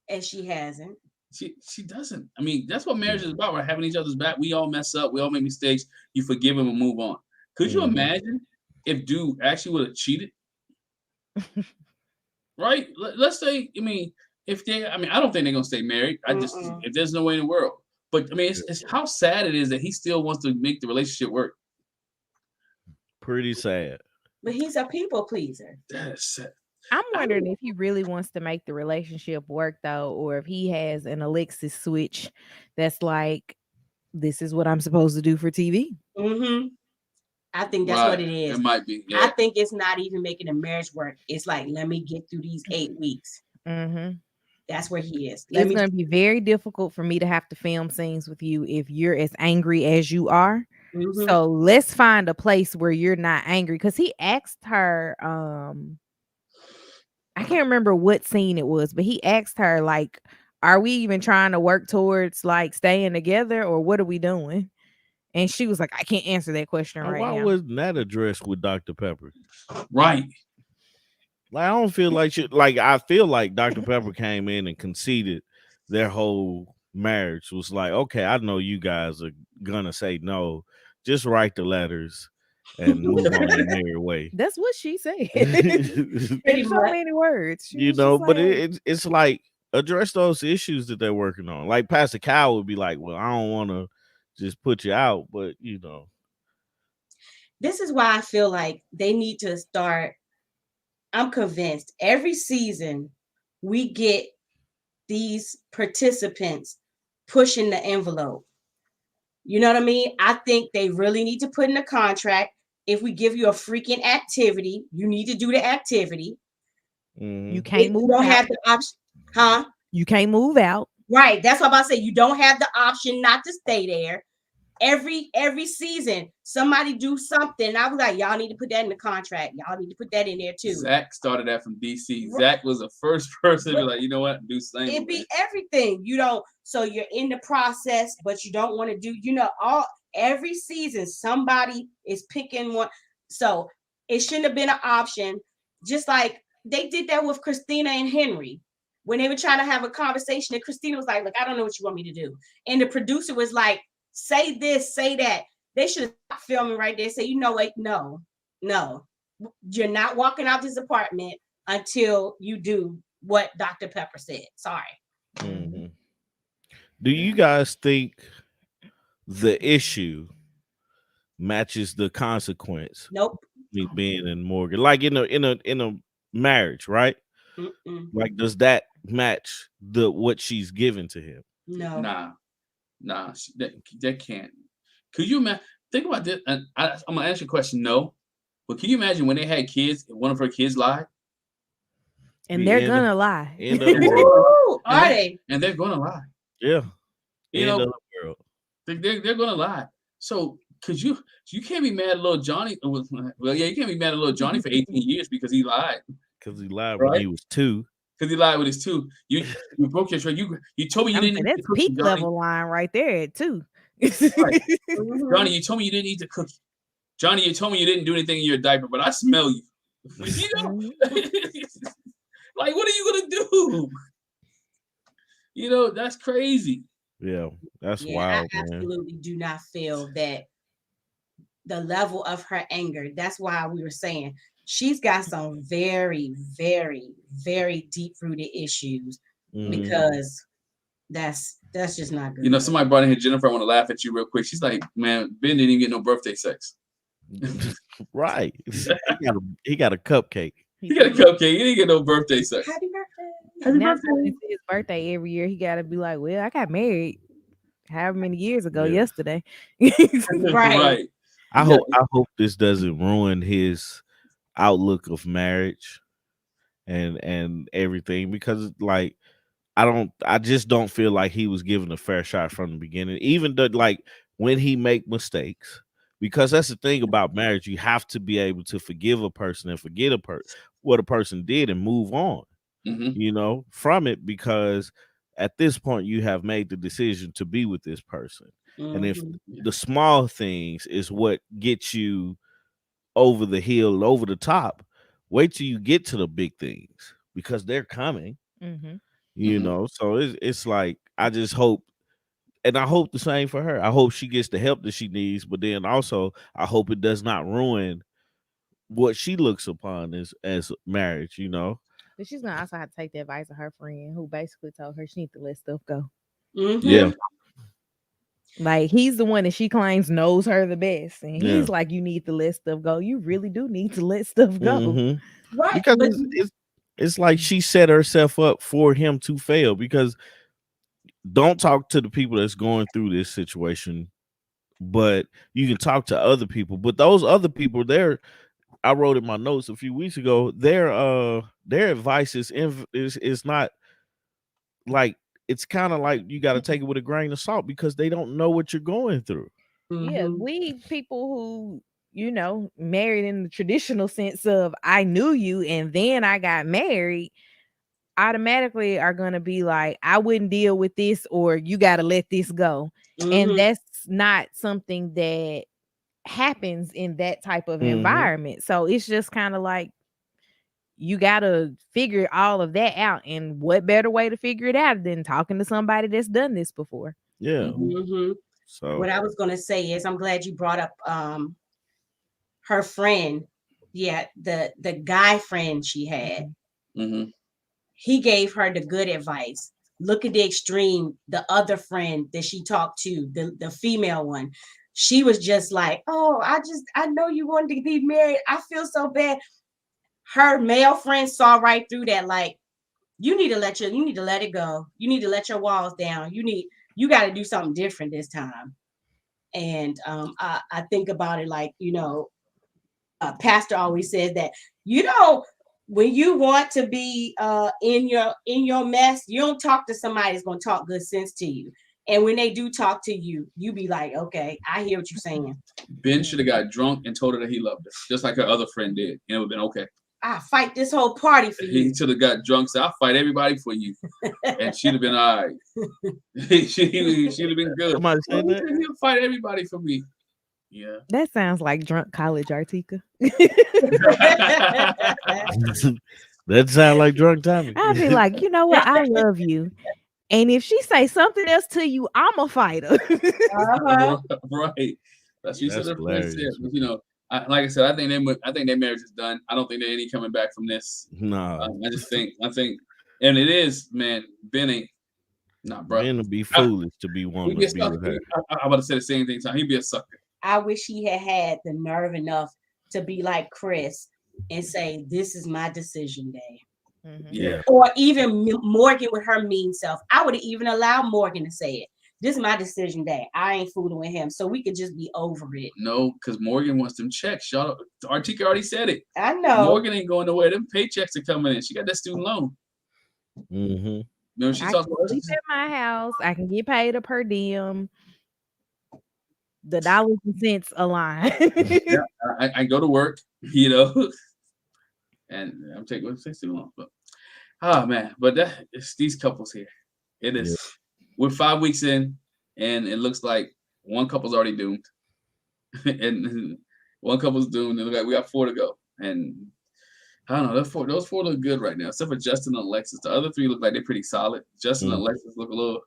And she hasn't. She doesn't. I mean, that's what marriage is about. We're having each other's back. We all mess up. We all make mistakes. You forgive him and move on. Could you imagine if dude actually would have cheated? Right? Let's say, I mean, I don't think they're gonna stay married. If there's no way in the world. But I mean, it's how sad it is that he still wants to make the relationship work. Pretty sad. But he's a people pleaser. That's sad. I'm wondering if he really wants to make the relationship work, though, or if he has an Alexis switch that's like, this is what I'm supposed to do for TV. Mm-hmm. I think that's what it is. It might be. Yeah. I think it's not even making a marriage work. It's like, let me get through these 8 weeks. Mm-hmm. That's where he is. It's going to be very difficult for me to have to film scenes with you if you're as angry as you are. Mm-hmm. So let's find a place where you're not angry. Because he asked her, I can't remember what scene it was, but he asked her, like, are we even trying to work towards like staying together, or what are we doing? And she was like, I can't answer that question right now. Why wasn't that addressed with Dr. Pepper? Right. Like, I don't feel like I feel like Dr. Pepper came in and conceded their whole marriage. Was like, okay, I know you guys are gonna say no. Just write the letters and move on in their way. That's what she said. In so many words. But it's like, address those issues that they're working on. Like Pastor Kyle would be like, well, I don't want to just put you out, but This is why I feel like they need to start. I'm convinced every season we get these participants pushing the envelope. You know what I mean? I think they really need to put in a contract. If we give you a freaking activity, you need to do the activity. You can't move out. You don't have the option, huh? You can't move out. Right. That's what I'm about to say. You don't have the option not to stay there. Every season, somebody do something. I was like, y'all need to put that in the contract. Y'all need to put that in there too. Zach started that from DC. Right. Zach was the first person to be like, you know what, do something. It'd be everything. So you're in the process, but you don't want to do, every season somebody is picking one. So it shouldn't have been an option. Just like they did that with Christina and Henry. When they were trying to have a conversation, and Christina was like, look, I don't know what you want me to do. And the producer was like, say this, say that. They should have stopped filming right there. Say, no, you're not walking out this apartment until you do what Dr. Pepper said. Sorry. Mm-hmm. Do you guys think the issue matches the consequence? Nope. Me being in Morgan, like in a marriage, right? Mm-mm. Like, does that match what she's given to him? No. Nah, that can't. Could you imagine? Think about this. And I'm gonna ask you a question. No, but can you imagine when they had kids? One of her kids lied, and they're gonna lie. Are they? And they're gonna lie. Yeah. They're gonna lie. So, cause you can't be mad at little Johnny. Well, yeah, you can't be mad at little Johnny for 18 years because he lied. Because he lied when he was 2. Because he lied with his 2. You broke your trade. You told me you didn't. That's peak level line right there at 2. Right. Johnny, you told me you didn't eat the cookie. Johnny, you told me you didn't do anything in your diaper, but I smell you. Like, what are you gonna do? That's crazy. Yeah, that's wild. I absolutely do not feel that the level of her anger. That's why we were saying she's got some very, very, very deep rooted issues because that's just not good. You know, somebody brought in here, Jennifer. I want to laugh at you real quick. She's like, man, Ben didn't even get no birthday sex. Right. He got a cupcake. He got a cupcake. He didn't get no birthday sex. Happy birthday. Happy Now birthday. when it's his birthday every year, he gotta be like, well, I got married however many years ago Yeah. yesterday. Right. I hope this doesn't ruin his outlook of marriage and everything, because like I just don't feel like he was given a fair shot from the beginning, even though like when he make mistakes, because that's the thing about marriage. You have to be able to forgive a person and forget what a person did and move on, you know, from it, because at this point you have made the decision to be with this person. And if the small things is what gets you over the hill, over the top, wait till you get to the big things, because they're coming. You know, so it's like I just hope, and I hope the same for her. I hope she gets the help that she needs, but then also I hope it does not ruin what she looks upon as marriage, you know. But she's gonna also have to take the advice of her friend, who basically told her she needs to let stuff go. Yeah. Like, he's the one that she claims knows her the best, and he's like, you need to let stuff go. You really do need to let stuff go. Right. Because it's like she set herself up for him to fail, because don't talk to the people that's going through this situation, but you can talk to other people. But those other people, I wrote in my notes a few weeks ago, their advice is not like, it's kind of like you got to take it with a grain of salt, because they don't know what you're going through. Yeah, we people who, you know, married in the traditional sense of I knew you and then I got married, automatically are going to be like, I wouldn't deal with this, or you got to let this go. And that's not something that happens in that type of environment. So it's just kind of like, you got to figure all of that out. And what better way to figure it out than talking to somebody that's done this before? Yeah. So what I was going to say is, I'm glad you brought up her friend. Yeah, the guy friend she had. He gave her the good advice. Look at the extreme. The other friend that she talked to, the female one, she was just like, oh, I know you wanted to be married. I feel so bad. Her male friend saw right through that. Like, you need to let it go. You need to let your walls down. You got to do something different this time. And I think about it like, you know, pastor always says that, you know, when you want to be in your mess, you don't talk to somebody that's going to talk good sense to you. And when they do talk to you, you be like, okay, I hear what you're saying. Ben should have got drunk and told her that he loved her, just like her other friend did, and it would have been okay. I fight this whole party for you. He should have got drunk, said, I'll fight everybody for you. And she'd have been all right. she'd have been good. Somebody said that? He'll fight everybody for me. Yeah. That sounds like drunk college Artika. That sounds like drunk Tommy. I'd be like, you know what? I love you. And if she say something else to you, I'm a fighter. Right. That's what she said. Her friend said. But, you know, like I said, I think their marriage is done. I don't think there's any coming back from this. No. I think, and it is, man. Ben ain't, bro. Ben would be foolish to be wanting to be with her. I'm about to say the same thing. He'd be a sucker. I wish he had the nerve enough to be like Chris and say, "This is my decision day." Yeah. Or even Morgan with her mean self. I would have even allowed Morgan to say it. This is my decision day. I ain't fooling with him. So we could just be over it. No, because Morgan wants them checks. Artika already said it. I know. Morgan ain't going nowhere. Them paychecks are coming in. She got that student loan. No, she talks about sleep at my house. I can get paid a per diem. The dollars and cents align. Yeah, I go to work, you know, and I'm taking what takes too long. But man, but it's these couples here. It is. Yeah. We're 5 weeks in, and it looks like one couple's already doomed, and one couple's doomed. And we got 4 to go, and I don't know. Those four look good right now, except for Justin and Alexis. The other 3 look like they're pretty solid. Justin and Alexis look a little.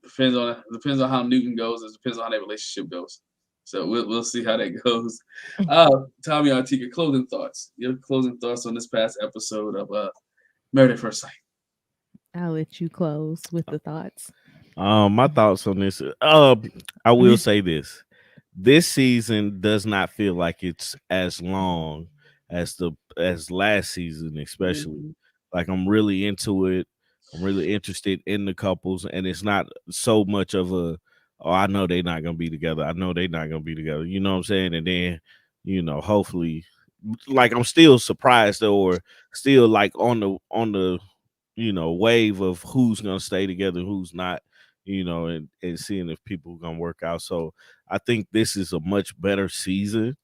Depends on how Newton goes. It depends on how their relationship goes. So we'll see how that goes. Tommy Artika, closing thoughts. Your closing thoughts on this past episode of Married at First Sight. I'll let you close with the thoughts. My thoughts on this. I will say this: this season does not feel like it's as long as last season, especially. Mhm. Like I'm really into it. I'm really interested in the couples, and it's not so much of a, oh, I know they're not gonna be together. I know they're not gonna be together. You know what I'm saying? And then, hopefully, like I'm still surprised or still like on the wave of who's gonna stay together, who's not, and seeing if people are gonna work out. So I think this is a much better season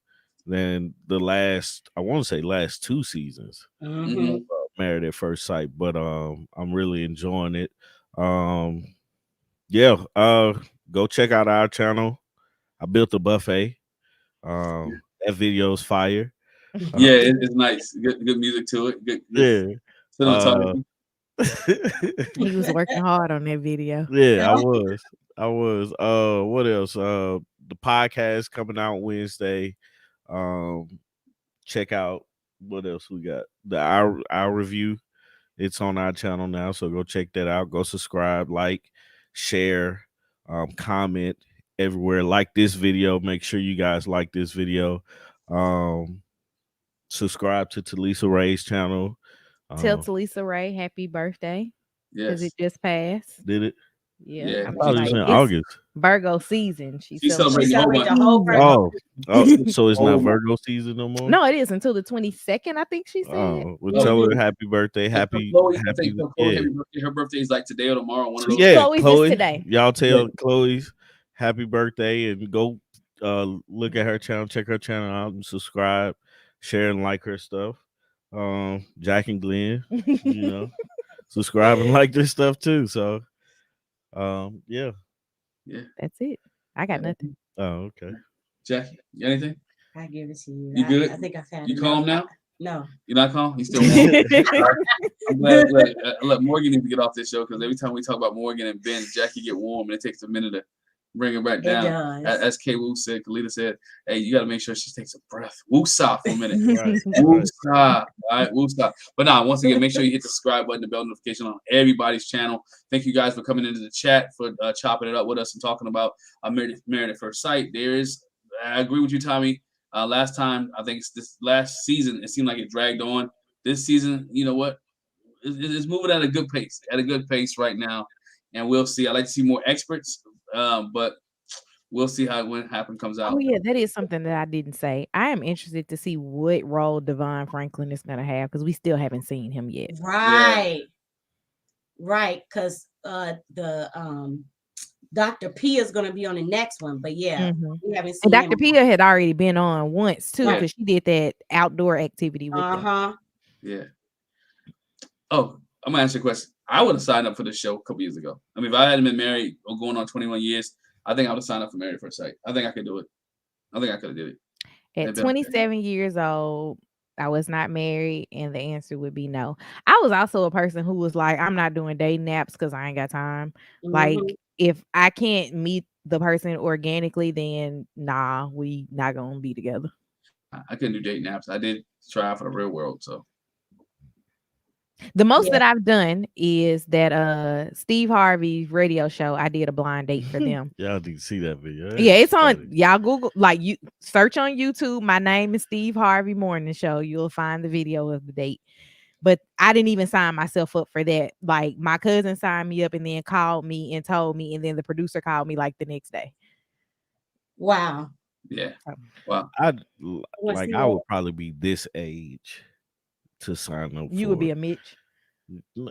than the last, I want to say last two seasons, Mhm. Married at First Sight. But I'm really enjoying it. Yeah, go check out our channel. I built a buffet. That video's fire. Yeah, it's nice. Good music to it. Good Yeah. cinematography. He was working hard on that video. Yeah, I was. I was. What else? The podcast coming out Wednesday. Um, check out what else we got. The our review. It's on our channel now, so go check that out. Go subscribe, like, share, comment everywhere. Like this video. Make sure you guys like this video. Subscribe to Talisa Ray's channel. Tell Talisa Ray happy birthday because Yes. it just passed. Did it? Yeah, Yeah. I I was thought it was like, in it's August. Virgo season. She She's celebrates celebrating She celebrated the whole Virgo. Oh, so it's not Oh, Virgo season no more? No, it is until the 22nd. I think she said. Oh, we'll No, tell her Mhm. happy birthday. Happy, Chloe, I happy. think Chloe, Yeah. happy birthday. Her birthday is like today or tomorrow. One of those. Yeah, Chloe's is Chloe. today. Y'all tell Yeah. Chloe's happy birthday and go look at her channel, check her channel out and subscribe, share and like her stuff. Jack and Glenn, subscribe and like their stuff too. So yeah. Yeah. That's it. I got nothing. Oh, okay. Jackie, you got anything? I give it to you. You good? I think I've had You enough. calm now? No. You're not calm? You still warm? I'm glad. Look, Morgan needs to get off this show because every time we talk about Morgan and Ben, Jackie get warm and it takes a minute to bring her back It down. does. As K Wu said, Kalita said, hey, you got to make sure she takes a breath. Woosah for a minute. Right. Woosah. All right, woosah. But now, once again, make sure you hit the subscribe button, the bell notification on everybody's channel. Thank you guys for coming into the chat, for chopping it up with us and talking about Married at First Sight. I agree with you, Tommy. Last time, I think this last season, it seemed like it dragged on. This season, you know what? It's moving at a good pace right now, and we'll see. I like to see more experts, but we'll see when it comes out. Oh yeah, that is something that I didn't say. I am interested to see what role Devon Franklin is going to have because we still haven't seen him yet. Right. Right. Because the Dr. P is going to be on the next one. But yeah, we haven't And seen Dr. him. Pia had already been on once too Right. because she did that outdoor activity with them. Uh-huh. Yeah. Oh, I'm gonna answer a question. I would have signed up for this show a couple years ago. I mean, if I hadn't been married or going on 21 years, I think I would have signed up for Married at First Sight. I think I could do it. I think I could have did it. At 27 years old, I was not married, and the answer would be no. I was also a person who was like, I'm not doing dating apps because I ain't got time. Like, if I can't meet the person organically, then nah, we not gonna be together. I couldn't do dating apps. I did try out for the real world, so. The most that I've done is that Steve Harvey's radio show. I did a blind date for them. Y'all need to see that video. Yeah, it's on. Y'all Google, like, you search on YouTube. My name is Steve Harvey Morning Show. You'll find the video of the date. But I didn't even sign myself up for that. Like, my cousin signed me up and then called me and told me, and then the producer called me like the next day. Wow. Yeah. Wow. I would probably be this age to sign up. You would be a Mitch.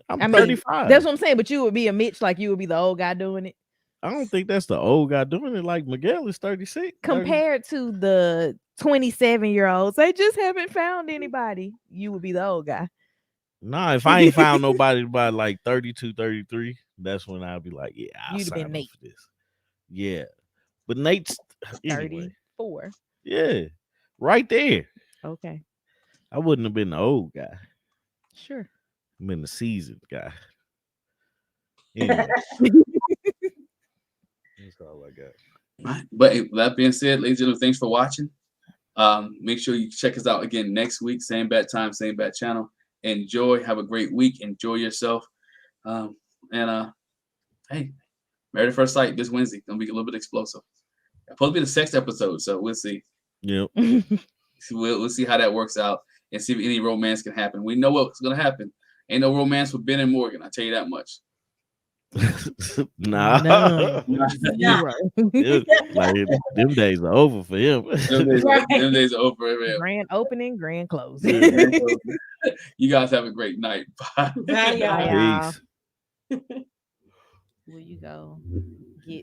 I'm 35. That's what I'm saying. But you would be a Mitch, like you would be the old guy doing it. I don't think that's the old guy doing it. Like Miguel is 36. Compared to the 27-year-olds, they just haven't found anybody. You would be the old guy. Nah, if I ain't found nobody by like 32, 33, that's when I'll be like, yeah, I'll You'd have been Nate for this. Yeah. But Nate's 34. Yeah. Right there. Okay. I wouldn't have been the old guy. Sure. I've been the seasoned guy. Anyway. That's all I got. Right. But that being said, ladies and gentlemen, thanks for watching. Make sure you check us out again next week. Same bad time, same bad channel. Enjoy. Have a great week. Enjoy yourself. And hey, Married at First Sight this Wednesday. Gonna be a little bit explosive. Supposed to be the sex episode, so we'll see. Yep. We'll see how that works out and see if any romance can happen. We know what's gonna happen. Ain't no romance with Binh and Morgan. I tell you that much. Nah. None. Yeah. Like them days are over for him. Them days are over. Man. Grand opening, grand closing. You guys have a great night. Bye. Bye, y'all. Bye, y'all. Peace. Where you go?